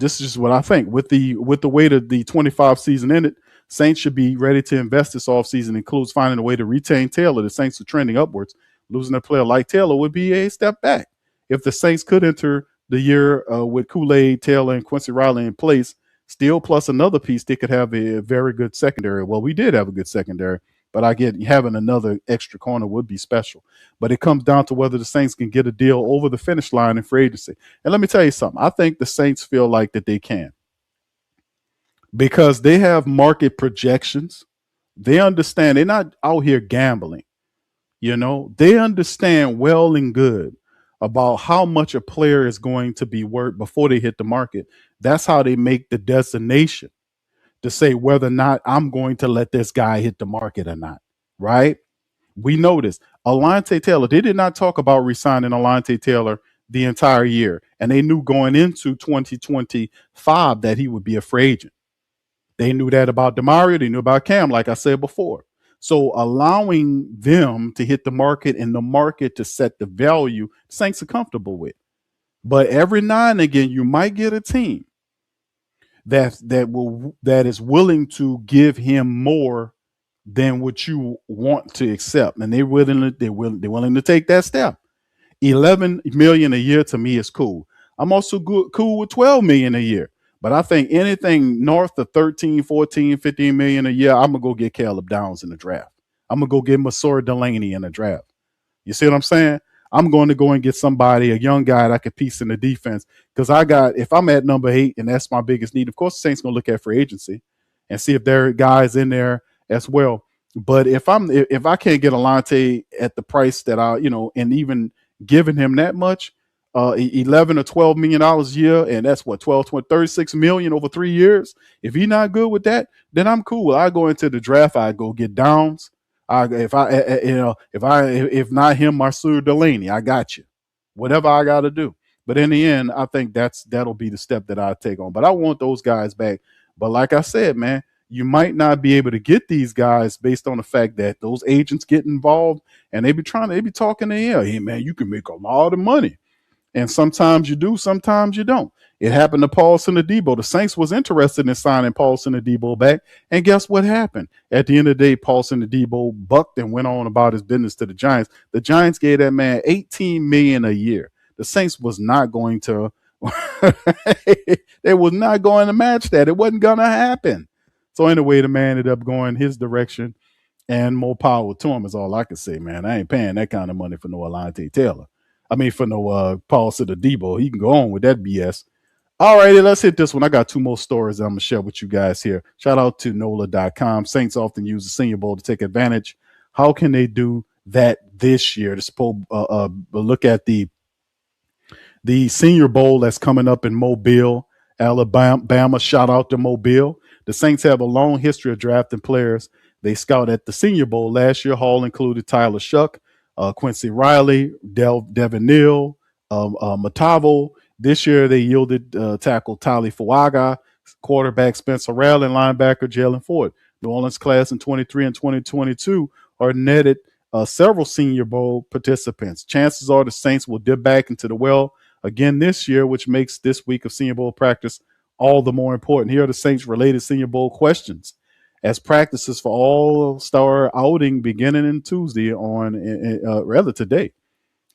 This is just what I think. With the way that the 25 season ended, Saints should be ready to invest this offseason, includes finding a way to retain Taylor. The Saints are trending upwards. Losing a player like Taylor would be a step back. If the Saints could enter the year with Kool-Aid, Taylor, and Quincy Riley in place, still plus another piece, they could have a very good secondary. Well, we did have a good secondary, but I get having another extra corner would be special. But it comes down to whether the Saints can get a deal over the finish line in free agency. And let me tell you something. I think the Saints feel like that they can because they have market projections. They understand they're not out here gambling. They understand well and good about how much a player is going to be worth before they hit the market. That's how they make the destination to say whether or not I'm going to let this guy hit the market or not, right? We know this. Alontae Taylor, they did not talk about re-signing Alontae Taylor the entire year, and they knew going into 2025 that he would be a free agent. They knew that about Demario. They knew about Cam, like I said before. So allowing them to hit the market and the market to set the value, the Saints are comfortable with. But every now and again, you might get a team that is willing to give him more than what you want to accept, and they're willing to take that step. 11 million a year to me is cool. I'm also cool with 12 million a year. But I think anything north of 13, 14, 15 million a year, I'm going to go get Caleb Downs in the draft. I'm going to go get Masur Delaney in the draft. You see what I'm saying? I'm going to go and get somebody, a young guy that I could piece in the defense. Because if I'm at number 8 and that's my biggest need, of course, the Saints going to look at free agency and see if there are guys in there as well. But if I can't get Alontae at the price that and even giving him that much, 11 or 12 million dollars a year, and that's what 36 million over 3 years. If he's not good with that, then I'm cool. I go into the draft. I go get Downs. If not him, Masur Delaney, I got you. Whatever I got to do. But in the end, I think that'll be the step that I take on. But I want those guys back. But like I said, man, you might not be able to get these guys based on the fact that those agents get involved and they be talking to him. Hey, man, you can make a lot of money. And sometimes you do, sometimes you don't. It happened to Paulson Adebo. The Saints was interested in signing Paulson Adebo back. And guess what happened? At the end of the day, Paulson Adebo bucked and went on about his business to the Giants. The Giants gave that man $18 million a year. The Saints was not going to they was not going to match that. It wasn't going to happen. So anyway, the man ended up going his direction, and more power to him is all I can say, man. I ain't paying that kind of money for no Alontae Taylor. I mean, for no Paulson Adebo. He can go on with that BS. All righty, let's hit this one. I got 2 more stories that I'm going to share with you guys here. Shout out to NOLA.com. Saints often use the Senior Bowl to take advantage. How can they do that this year? To look at the Senior Bowl that's coming up in Mobile, Alabama. Shout out to Mobile. The Saints have a long history of drafting players they scout at the Senior Bowl. Last year, Hall included Tyler Shuck, Quincy Riley, Devin Neal, Matavo. This year, they yielded tackle Tali Fuaga, quarterback Spencer Rattler, and linebacker Jalen Ford. New Orleans class in 23 and 2022 are netted several Senior Bowl participants. Chances are the Saints will dip back into the well again this year, which makes this week of Senior Bowl practice all the more important. Here are the Saints-related Senior Bowl questions. As practices for all-star outing beginning on Tuesday today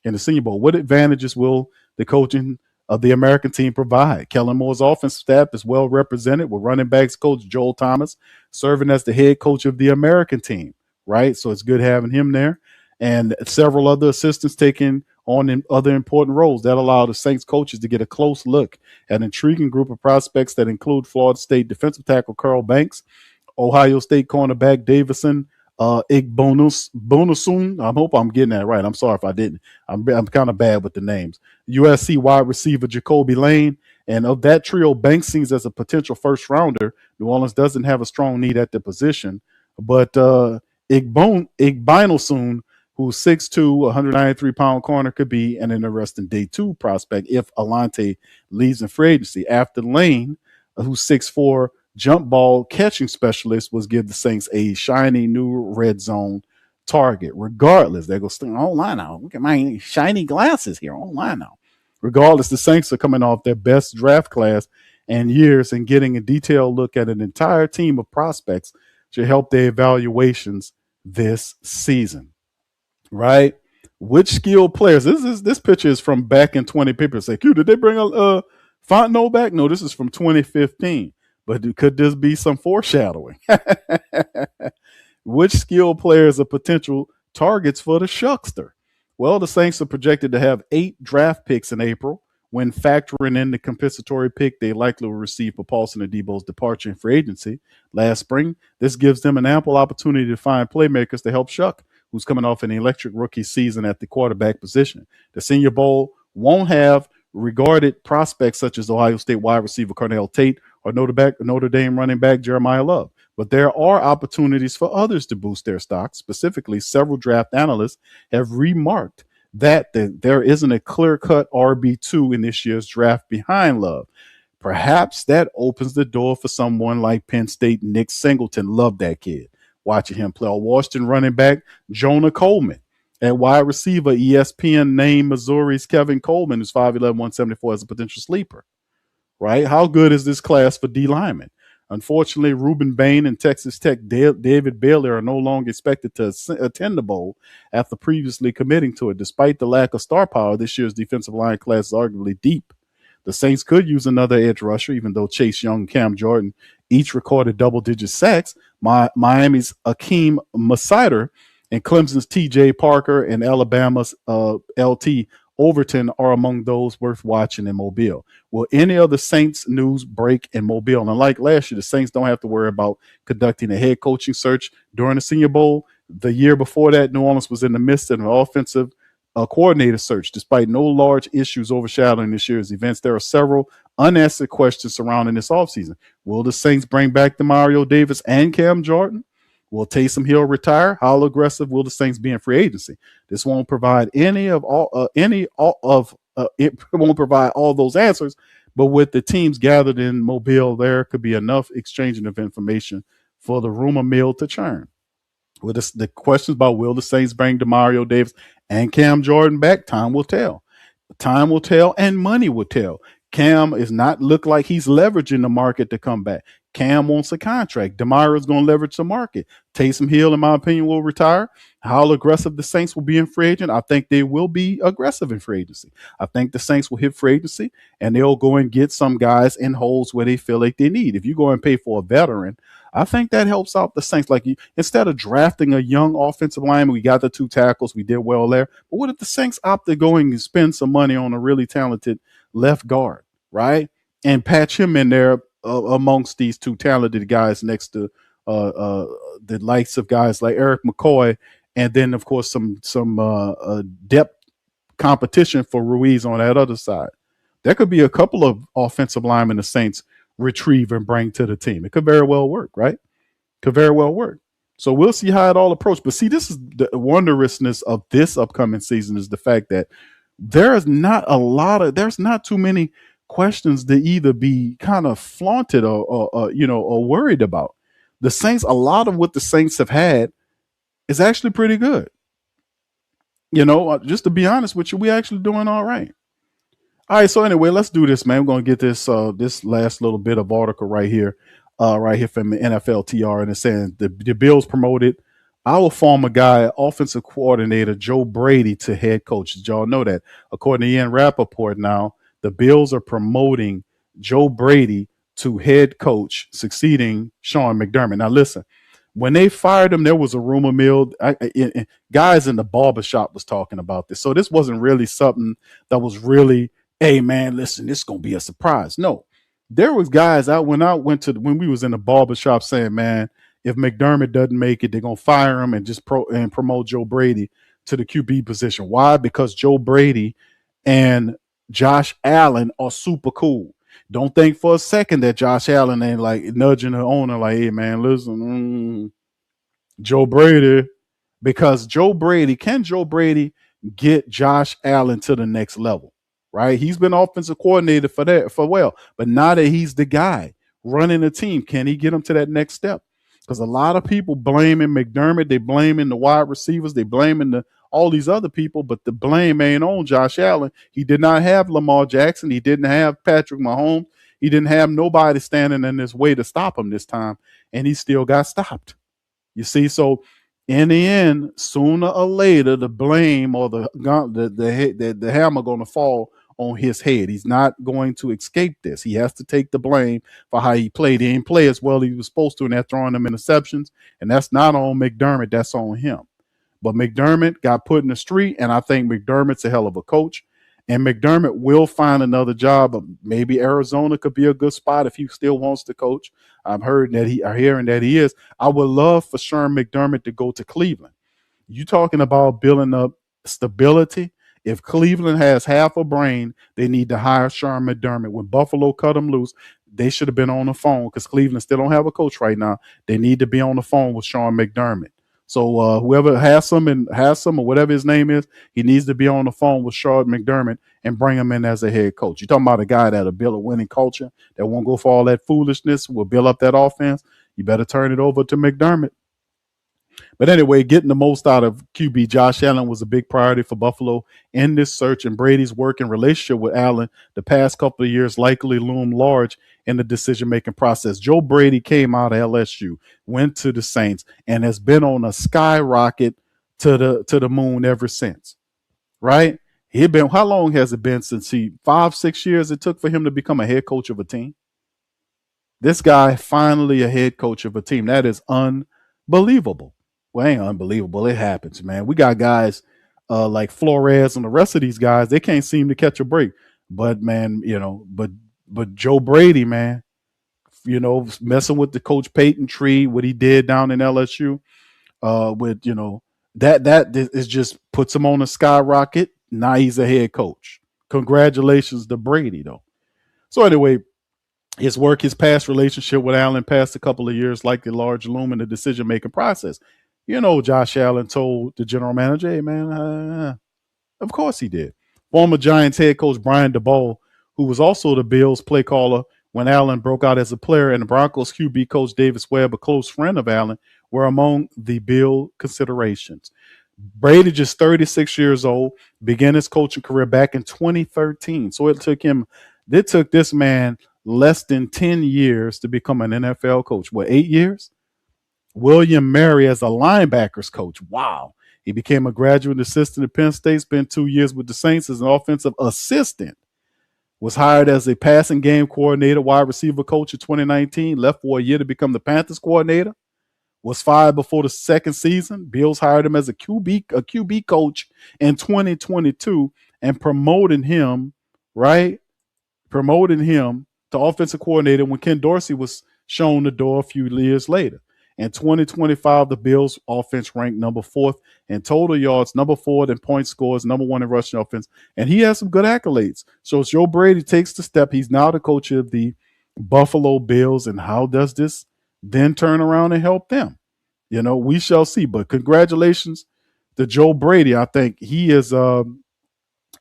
in the Senior Bowl, what advantages will the coaching of the American team provide? Kellen Moore's offensive staff is well represented with running backs coach Joel Thomas serving as the head coach of the American team, right? So it's good having him there. And several other assistants taking on other important roles that allow the Saints coaches to get a close look at an intriguing group of prospects that include Florida State defensive tackle Carl Banks, Ohio State cornerback Davison Igbonusun. I hope I'm getting that right. I'm sorry if I didn't. I'm kind of bad with the names. USC wide receiver Jacoby Lane. And of that trio, Banks seems as a potential first rounder. New Orleans doesn't have a strong need at the position. But Igbonusun, who's 6'2", 193-pound corner, could be an interesting day 2 prospect if Alontae leaves in free agency. After Lane, who's 6'4", jump ball catching specialist, was give the Saints a shiny new red zone target. Regardless, they go online now. Look at my shiny glasses here online now. Regardless, the Saints are coming off their best draft class in years, and getting a detailed look at an entire team of prospects should help their evaluations this season. Right? Which skilled players? This picture is from back in 20. People say, "Q, did they bring a Fontenot back?" No, this is from 2015. But could this be some foreshadowing? Which skilled players are potential targets for the Shuckster? Well, the Saints are projected to have 8 draft picks in April. When factoring in the compensatory pick they likely will receive for Paulson Adebo's departure in free agency last spring, this gives them an ample opportunity to find playmakers to help Shuck, who's coming off an electric rookie season at the quarterback position. The Senior Bowl won't have regarded prospects such as Ohio State wide receiver Cornell Tate or Notre Dame running back Jeremiah Love. But there are opportunities for others to boost their stock. Specifically, several draft analysts have remarked that there isn't a clear-cut RB2 in this year's draft behind Love. Perhaps that opens the door for someone like Penn State Nick Singleton. Love that kid. Watching him play. Or Washington running back Jonah Coleman. At wide receiver, ESPN named Missouri's Kevin Coleman, who's 5'11", 174, as a potential sleeper. Right? How good is this class for D linemen? Unfortunately, Reuben Bain and Texas Tech David Bailey are no longer expected to attend the bowl after previously committing to it. Despite the lack of star power, this year's defensive line class is arguably deep. The Saints could use another edge rusher, even though Chase Young and Cam Jordan each recorded double-digit sacks. Miami's Akeem Masiter and Clemson's T.J. Parker and Alabama's L.T. Overton are among those worth watching in Mobile. Will any other Saints news break in Mobile? And like last year, the Saints don't have to worry about conducting a head coaching search during the Senior Bowl. The year before that, New Orleans was in the midst of an offensive coordinator search. Despite no large issues overshadowing this year's events, there are several unanswered questions surrounding this offseason. Will the Saints bring back Demario Davis and Cam Jordan? Will Taysom Hill retire? How aggressive will the Saints be in free agency? This won't provide it won't provide all those answers, but with the teams gathered in Mobile, there could be enough exchanging of information for the rumor mill to churn. With the questions about will the Saints bring Demario Davis and Cam Jordan back, time will tell. Time will tell and money will tell. Cam is not look like he's leveraging the market to come back. Cam wants a contract. Demario is going to leverage the market. Taysom Hill, in my opinion, will retire. How aggressive the Saints will be in free agent? I think they will be aggressive in free agency. I think the Saints will hit free agency and they'll go and get some guys in holes where they feel like they need. If you go and pay for a veteran, I think that helps out the Saints. Like instead of drafting a young offensive lineman, we got the 2 tackles. We did well there. But what if the Saints opted going and spend some money on a really talented left guard, right? And patch him in there amongst these 2 talented guys next to the likes of guys like Eric McCoy, and then of course some depth competition for Ruiz on that other side. There could be a couple of offensive linemen the Saints retrieve and bring to the team. It could very well work, right? Could very well work. So we'll see how it all approaches. But see, this is the wondrousness of this upcoming season is the fact that there's not too many questions to either be kind of flaunted or worried about. The Saints, a lot of what the Saints have had is actually pretty good. Just to be honest with you, we actually doing all right. All right, so anyway, let's do this, man. We're going to get this last little bit of article right here from the NFL TR, and it's saying the Bills promoted our former guy, offensive coordinator Joe Brady, to head coach. Did y'all know that? According to Ian Rappaport now, the Bills are promoting Joe Brady to head coach, succeeding Sean McDermott. Now, listen, when they fired him, there was a rumor mill. Guys in the barbershop was talking about this. So this wasn't really something that was really, hey, man, listen, this is going to be a surprise. No, there was guys out when we was in the barbershop saying, man, if McDermott doesn't make it, they're going to fire him and just promote Joe Brady to the QB position. Why? Because Joe Brady and Josh Allen are super cool. Don't think for a second that Josh Allen ain't like nudging the owner like, hey, man, listen, Joe Brady. Because can Joe Brady get Josh Allen to the next level, right? He's been offensive coordinator for well, but now that he's the guy running the team, can he get him to that next step? Because a lot of people blaming McDermott, they blaming the wide receivers, they blaming all these other people, but the blame ain't on Josh Allen. He did not have Lamar Jackson. He didn't have Patrick Mahomes. He didn't have nobody standing in his way to stop him this time, and he still got stopped. You see, so in the end, sooner or later, the blame or the hammer going to fall on his head. He's not going to escape this. He has to take the blame for how he played. He didn't play as well as he was supposed to, and they're throwing him interceptions, and that's not on McDermott. That's on him. But McDermott got put in the street, and I think McDermott's a hell of a coach. And McDermott will find another job. Maybe Arizona could be a good spot if he still wants to coach. I'm hearing that he is. I would love for Sean McDermott to go to Cleveland. You talking about building up stability? If Cleveland has half a brain, they need to hire Sean McDermott. When Buffalo cut him loose, they should have been on the phone because Cleveland still don't have a coach right now. They need to be on the phone with Sean McDermott. So whoever has him or whatever his name is, he needs to be on the phone with Sean McDermott and bring him in as a head coach. You're talking about a guy that'll build a winning culture, that won't go for all that foolishness, will build up that offense. You better turn it over to McDermott. But anyway, getting the most out of QB Josh Allen was a big priority for Buffalo in this search, and Brady's work and relationship with Allen the past couple of years likely loomed large in the decision-making process. Joe Brady came out of LSU, went to the Saints, and has been on a skyrocket to the moon ever since, right? How long has it been since 5-6 years it took for him to become a head coach of a team? This guy finally a head coach of a team. That is unbelievable. Well, ain't unbelievable. It happens, man. We got guys like Flores and the rest of these guys. They can't seem to catch a break. But man, but Joe Brady, man, messing with the Coach Payton tree, what he did down in LSU, that is just puts him on a skyrocket. Now he's a head coach. Congratulations to Brady, though. So anyway, his work, his past relationship with Allen past a couple of years, like the large loom in the decision-making process. Josh Allen told the general manager, hey, man, of course he did. Former Giants head coach Brian DeBoer, who was also the Bills play caller when Allen broke out as a player, and the Broncos QB coach Davis Webb, a close friend of Allen, were among the Bill considerations. Brady, just 36 years old, began his coaching career back in 2013. So it took this man less than 10 years to become an NFL coach. 8 years? William Mary as a linebackers coach. Wow. He became a graduate assistant at Penn State, spent 2 years with the Saints as an offensive assistant, was hired as a passing game coordinator, wide receiver coach in 2019, left for a year to become the Panthers coordinator, was fired before the second season. Bills hired him as a QB coach in 2022 and promoted him to offensive coordinator when Ken Dorsey was shown the door a few years later. In 2025, the Bills offense ranked number 4th in total yards, number 4 in point scores, number 1 in rushing offense, and he has some good accolades. So Joe Brady takes the step. He's now the coach of the Buffalo Bills, and how does this then turn around and help them? We shall see. But congratulations to Joe Brady. I think he is a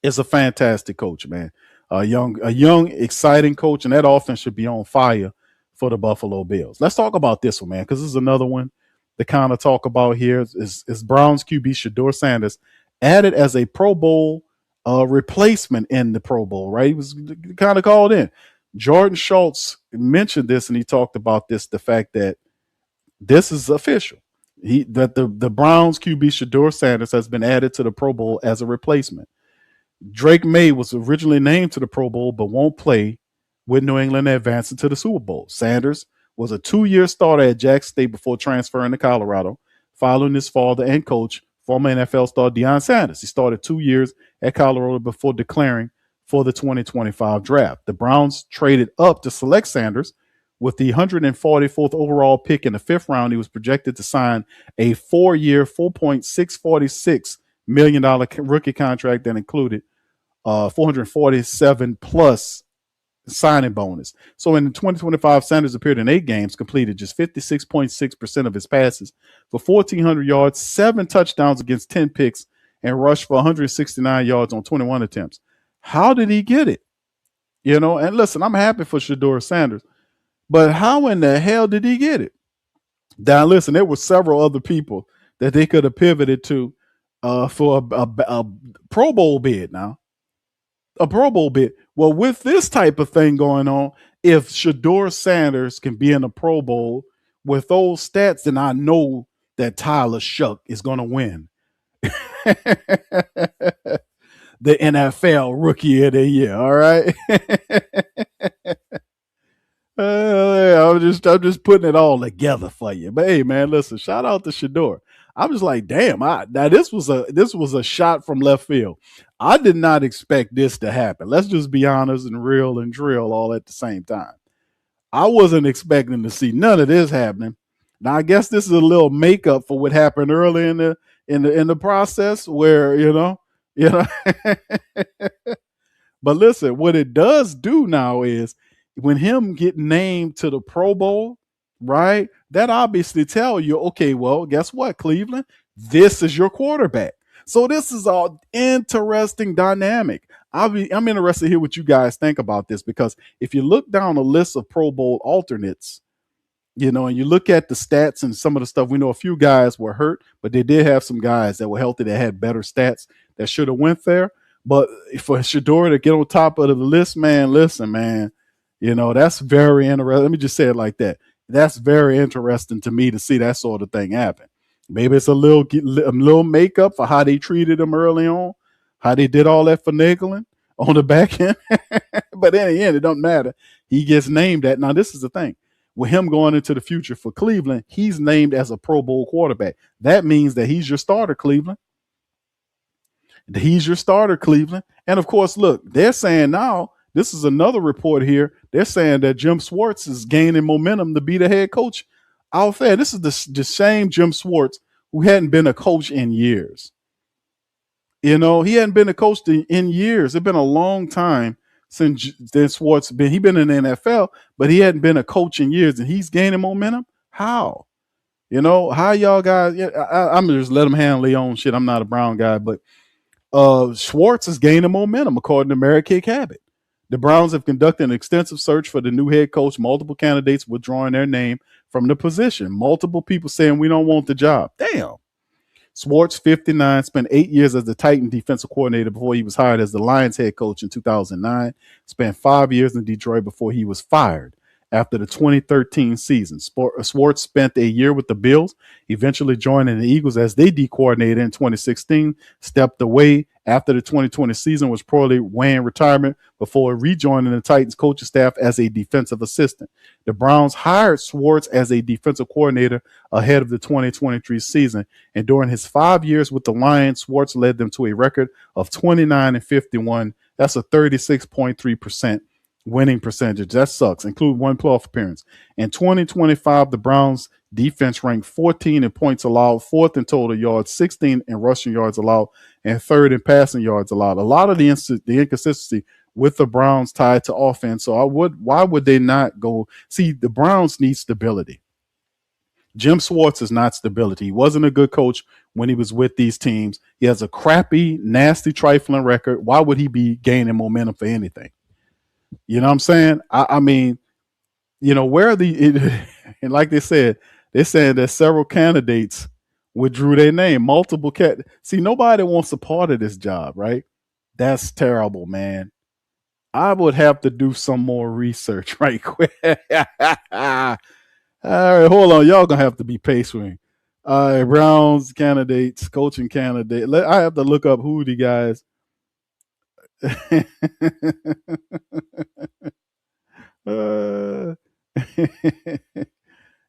fantastic coach, man. A young, exciting coach, and that offense should be on fire for the Buffalo Bills. Let's talk about this one, man, because this is another one to kind of talk about here. Is Browns QB Shedeur Sanders added as a Pro Bowl replacement in the Pro Bowl, right? He was kind of called in. Jordan Schultz mentioned this, and he talked about this, the fact that this is official. That the Browns QB Shedeur Sanders has been added to the Pro Bowl as a replacement. Drake May was originally named to the Pro Bowl, but won't play with New England advancing to the Super Bowl. Sanders was a 2-year starter at Jackson State before transferring to Colorado, following his father and coach, former NFL star Deion Sanders. He started 2 years at Colorado before declaring for the 2025 draft. The Browns traded up to select Sanders. With the 144th overall pick in the 5th round, he was projected to sign a 4-year, $4.646 million rookie contract that included 447 plus signing bonus. So in 2025, Sanders appeared in 8 games, completed just 56.6% of his passes for 1,400 yards, 7 touchdowns against 10 picks, and rushed for 169 yards on 21 attempts. How did he get it? And listen, I'm happy for Shedeur Sanders, but how in the hell did he get it? Now, listen, there were several other people that they could have pivoted to for a Pro Bowl bid now. A Pro Bowl bid. Well, with this type of thing going on, if Shedeur Sanders can be in a Pro Bowl with those stats, then I know that Tyler Shuck is going to win the NFL Rookie of the Year. All right. I'm just putting it all together for you. But hey, man, listen, shout out to Shedeur. I'm just like, damn, now this was a shot from left field. I did not expect this to happen. Let's just be honest and real and drill all at the same time. I wasn't expecting to see none of this happening. Now, I guess this is a little makeup for what happened early in the process, where But listen, what it does do now is when him get named to the Pro Bowl, right? That obviously tell you, okay, well, guess what, Cleveland? This is your quarterback. So this is an interesting dynamic. I'm interested to hear what you guys think about this, because if you look down the list of Pro Bowl alternates, and you look at the stats and some of the stuff, we know a few guys were hurt, but they did have some guys that were healthy that had better stats that should have went there. But for Shador to get on top of the list, man, listen, man, that's very interesting. Let me just say it like that. That's very interesting to me to see that sort of thing happen. Maybe it's a little makeup for how they treated him early on, how they did all that finagling on the back end. But in the end, it don't matter. He gets named that. Now, this is the thing. With him going into the future for Cleveland, he's named as a Pro Bowl quarterback. That means that he's your starter, Cleveland. He's your starter, Cleveland. And of course, look, they're saying now, this is another report here. They're saying that Jim Schwartz is gaining momentum to be the head coach out there. This is the same Jim Schwartz who hadn't been a coach in years. He hadn't been a coach in years. It's been a long time since Schwartz he's been in the NFL, but he hadn't been a coach in years, and he's gaining momentum. How? How y'all guys? Yeah, I'm gonna just let him handle their own shit. I'm not a Brown guy, but Schwartz is gaining momentum, according to Mary Kay Cabot. The Browns have conducted an extensive search for the new head coach. Multiple candidates withdrawing their name from the position. Multiple people saying we don't want the job. Damn. Schwartz, 59, spent 8 years as the Titan defensive coordinator before he was hired as the Lions head coach in 2009. Spent 5 years in Detroit before he was fired after the 2013 season. Schwartz spent a year with the Bills, eventually joining the Eagles as they D coordinator in 2016, stepped away after the 2020 season, was poorly weighing retirement before rejoining the Titans coaching staff as a defensive assistant. The Browns hired Schwartz as a defensive coordinator ahead of the 2023 season, and during his 5 years with the Lions, Schwartz led them to a record of 29-51. That's a 36.3% winning percentage. That sucks. Include one playoff appearance. In 2025, the Browns defense ranked 14 in points allowed, 4th in total yards, 16 in rushing yards allowed, and 3rd in passing yards allowed. A lot of the inconsistency with the Browns tied to offense. So why would they not go? See, the Browns need stability. Jim Schwartz is not stability. He wasn't a good coach when he was with these teams. He has a crappy, nasty, trifling record. Why would he be gaining momentum for anything? You know what I'm saying? I mean, where are and like they said, they're saying that several candidates withdrew their name. Multiple See, nobody wants a part of this job, right? That's terrible, man. I would have to do some more research right quick. All right, hold on. Y'all gonna have to be patient with me. All right, Browns candidates, coaching candidate. I have to look up who the guys.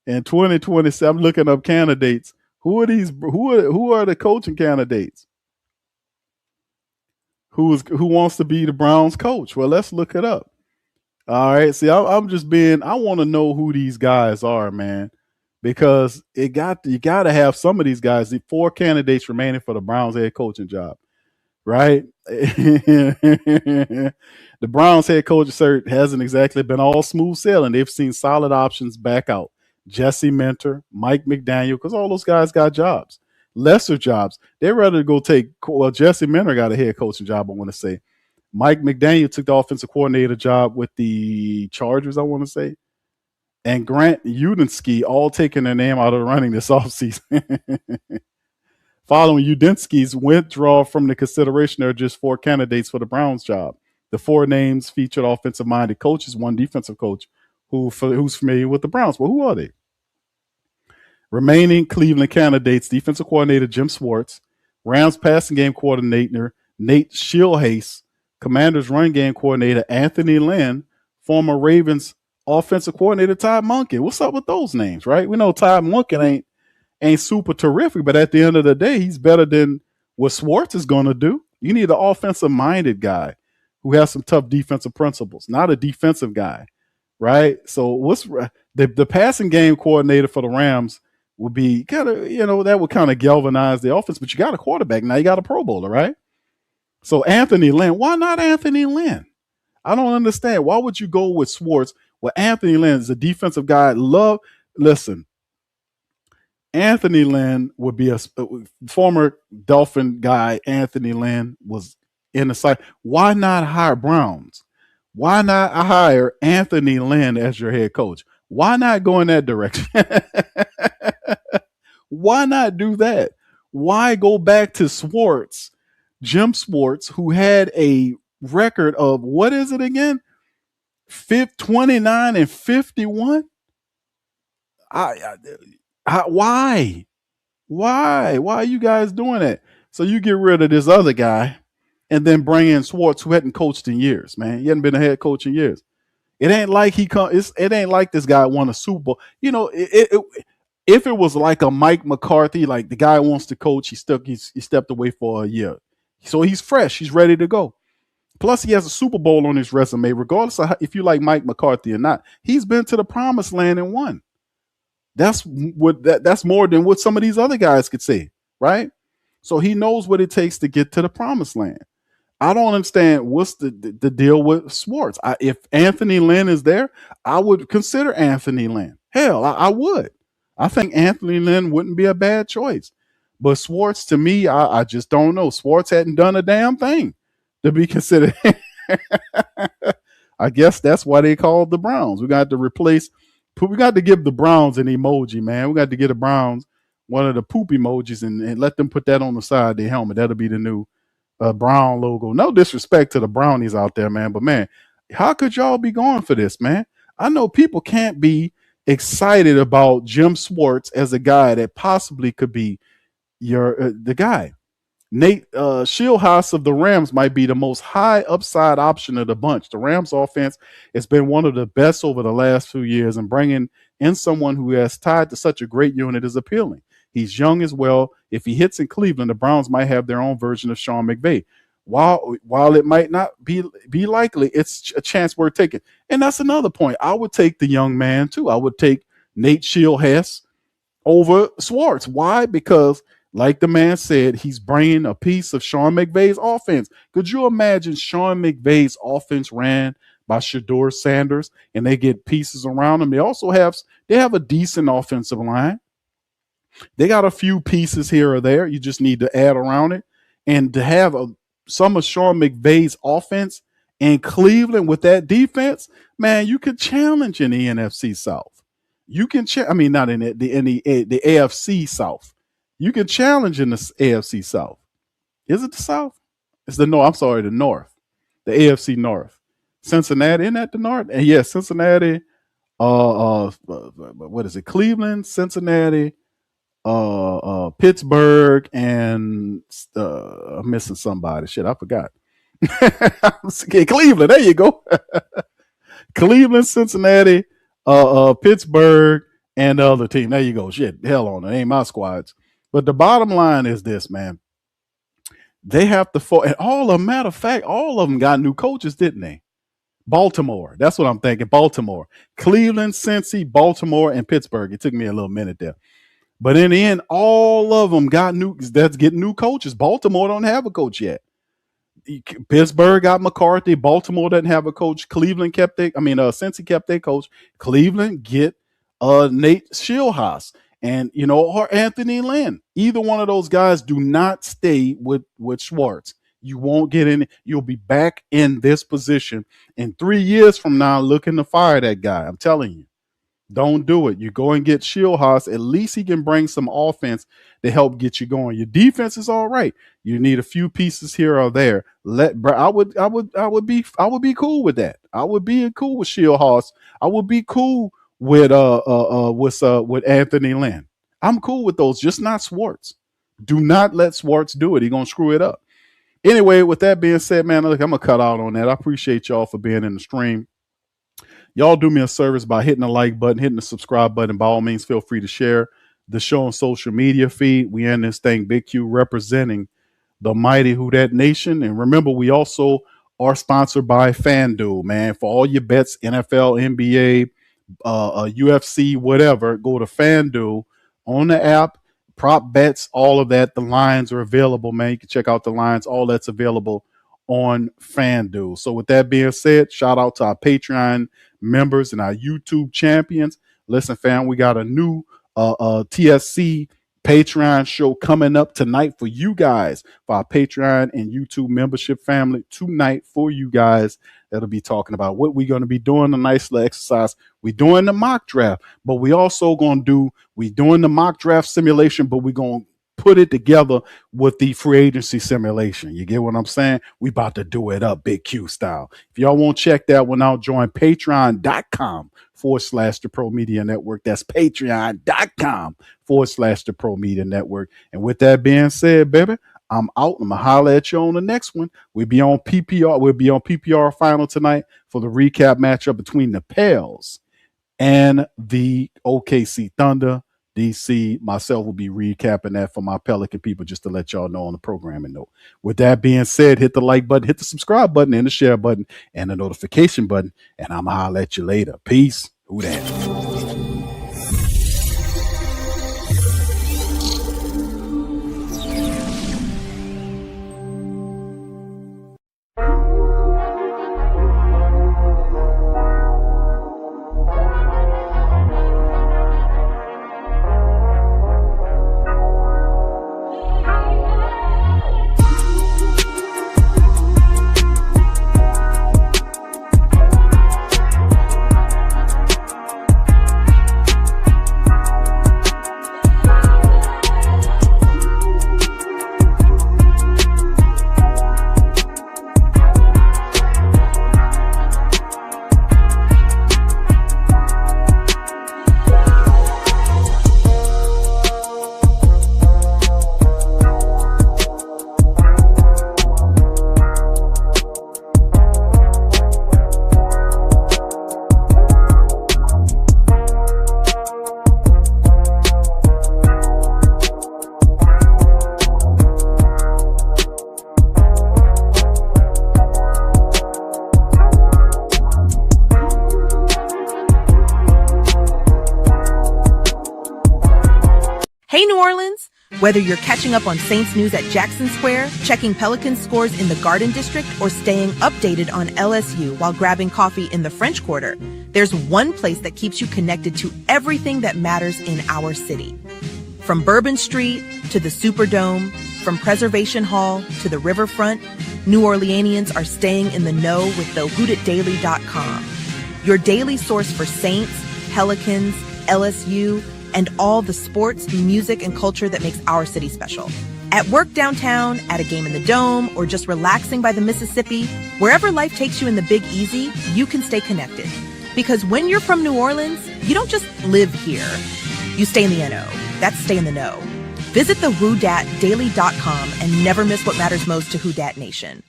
In 2020, I'm looking up candidates. Who are these? Who are the coaching candidates? Who wants to be the Browns coach? Well, let's look it up. All right. See, I'm just I want to know who these guys are, man, because you got to have some of these guys. The 4 candidates remaining for the Browns head coaching job, right? The Browns head coach search hasn't exactly been all smooth sailing. They've seen solid options back out. Jesse Minter, Mike McDaniel, because all those guys got jobs, lesser jobs. They're ready to go take. Well, Jesse Minter got a head coaching job, I want to say. Mike McDaniel took the offensive coordinator job with the Chargers, I want to say. And Grant Udinski all taking their name out of the running this offseason. Following Udinski's withdrawal from the consideration, there are just 4 candidates for the Browns job. The 4 names featured offensive-minded coaches, 1 defensive coach who's familiar with the Browns. Well, who are they? Remaining Cleveland candidates: defensive coordinator Jim Schwartz, Rams passing game coordinator Nate Schilhace, Commanders run game coordinator Anthony Lynn, former Ravens offensive coordinator Todd Monken. What's up with those names, right? We know Todd Monken ain't super terrific, but at the end of the day, he's better than what Schwartz is going to do. You need an offensive-minded guy who has some tough defensive principles, not a defensive guy, right? So what's the passing game coordinator for the Rams would be kind of, that would kind of galvanize the offense, but you got a quarterback. Now you got a Pro Bowler, right? So Anthony Lynn, why not Anthony Lynn? I don't understand. Why would you go with Schwartz? Well, Anthony Lynn is a defensive guy. listen, Anthony Lynn would be a former Dolphin guy. Anthony Lynn was in the site. Why not hire Browns? Why not hire Anthony Lynn as your head coach? Why not go in that direction? Why not do that? Why go back to Schwartz, Jim Schwartz, who had a record of, what is it again? 29 and 51? Why? Why are you guys doing that? So you get rid of this other guy and then bring in Schwartz, who hadn't coached in years, man. He hadn't been a head coach in years. It ain't like it ain't like this guy won a Super Bowl. You know, if it was like a Mike McCarthy, like the guy wants to coach, he stepped away for a year. So he's fresh, he's ready to go. Plus, he has a Super Bowl on his resume, regardless of if you like Mike McCarthy or not. He's been to the promised land and won. That's more than what some of these other guys could say, right? So he knows what it takes to get to the promised land. I don't understand what's the deal with Schwartz. If Anthony Lynn is there, I would consider Anthony Lynn. Hell, I would. I think Anthony Lynn wouldn't be a bad choice. But Schwartz, to me, I just don't know. Schwartz hadn't done a damn thing to be considered. I guess that's why they called the Browns. We got to give the Browns an emoji, man. We got to get the Browns one of the poop emojis and let them put that on the side of their helmet. That'll be the new Brown logo. No disrespect to the Brownies out there, man, but man, how could y'all be going for this, man? I know people can't be excited about Jim Schwartz as a guy that possibly could be the guy. Nate Shieldhouse of the Rams might be the most high upside option of the bunch. The Rams offense has been one of the best over the last few years, and bringing in someone who has tied to such a great unit is appealing. He's young as well. If he hits in Cleveland, the Browns might have their own version of Sean McVay. While it might not be likely, it's a chance worth taking. And that's another point. I would take the young man too. I would take Nate Shieldhouse over Schwartz. Why? Because, like the man said, he's bringing a piece of Sean McVay's offense. Could you imagine Sean McVay's offense ran by Shedeur Sanders and they get pieces around them? They have a decent offensive line. They got a few pieces here or there. You just need to add around it. And to have some of Sean McVay's offense in Cleveland with that defense, man, you could challenge in the NFC South. You can not in the AFC South. You can challenge in the AFC South. Is it the South? It's the North. I'm sorry, the North. The AFC North. Cincinnati, isn't that the North? And yes, Cincinnati. What is it? Cleveland, Cincinnati, Pittsburgh, and I'm missing somebody. Shit, I forgot. Cleveland. There you go. Cleveland, Cincinnati, Pittsburgh, and the other team. There you go. Shit, hell on it. Ain't my squads. But the bottom line is this, man. They have to and matter of fact, all of them got new coaches, didn't they? Baltimore. That's what I'm thinking. Baltimore. Cleveland, Cincy, Baltimore, and Pittsburgh. It took me a little minute there. But in the end, all of them that's getting new coaches. Baltimore don't have a coach yet. Pittsburgh got McCarthy. Baltimore doesn't have a coach. Cincy kept their coach. Cleveland get Nate Shieldhouse or Anthony Lynn. Either one of those guys do not stay with Schwartz. You won't get in. You'll be back in this position in 3 years from now looking to fire that guy. I'm telling you. Don't do it. You go and get Shieldhouse. At least he can bring some offense to help get you going. Your defense is all right. You need a few pieces here or there. I would be cool with that. I would be cool with Shieldhouse. I would be cool with Anthony Lynn. I'm cool with those, just not Schwartz. Do not let Schwartz do it. He's gonna screw it up. Anyway, with that being said, man, look, I'm gonna cut out on that. I appreciate y'all for being in the stream. Y'all do me a service by hitting the like button, hitting the subscribe button. By all means, feel free to share the show on social media feed. We in this thing, Big Q, representing the mighty Who Dat Nation. And remember, we also are sponsored by FanDuel, man. For all your bets, NFL, NBA, UFC, whatever, go to FanDuel on the app. Prop bets, all of that. The lines are available, man. You can check out the lines. All that's available on FanDuel. So with that being said, shout out to our Patreon members and our YouTube champions. Listen, fam, we got a new TSC Patreon show coming up tonight for you guys, for our Patreon and YouTube membership family. Tonight for you guys, that'll be talking about what we're going to be doing, a nice little exercise. We're doing the mock draft, but we also going to we're doing the mock draft simulation, but we're going to put it together with the free agency simulation. You get what I'm saying? We about to do it up Big Q style. If y'all want to check that one out, join patreon.com/the Pro Media Network. That's patreon.com/the Pro Media Network. And with that being said, baby, I'm out. I'm going to holler at you on the next one. We'll be on PPR final tonight for the recap matchup between the Pels and the OKC Thunder. DC, myself will be recapping that for my Pelican people, just to let y'all know on the programming note. With that being said, hit the like button, hit the subscribe button, and the share button, and the notification button, and I'm going to holler at you later. Peace. Who that? Hey, New Orleans! Whether you're catching up on Saints news at Jackson Square, checking Pelicans scores in the Garden District, or staying updated on LSU while grabbing coffee in the French Quarter, there's one place that keeps you connected to everything that matters in our city. From Bourbon Street to the Superdome, from Preservation Hall to the Riverfront, New Orleanians are staying in the know with thewhodatdaily.com. Your daily source for Saints, Pelicans, LSU, and all the sports, music, and culture that makes our city special. At work downtown, at a game in the Dome, or just relaxing by the Mississippi, wherever life takes you in the Big Easy, you can stay connected. Because when you're from New Orleans, you don't just live here. You stay in the NO. That's stay in the know. Visit thewhodatdaily.com and never miss what matters most to Who Dat Nation.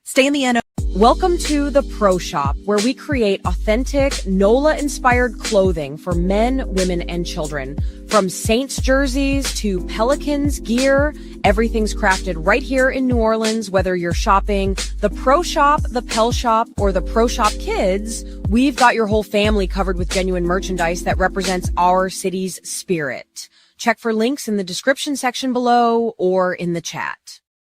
Stay in the NO. Welcome to the Pro Shop, where we create authentic NOLA-inspired clothing for men, women, and children. From Saints jerseys to Pelicans gear, everything's crafted right here in New Orleans. Whether you're shopping the Pro Shop, the Pel Shop, or the Pro Shop Kids, we've got your whole family covered with genuine merchandise that represents our city's spirit. Check for links in the description section below or in the chat.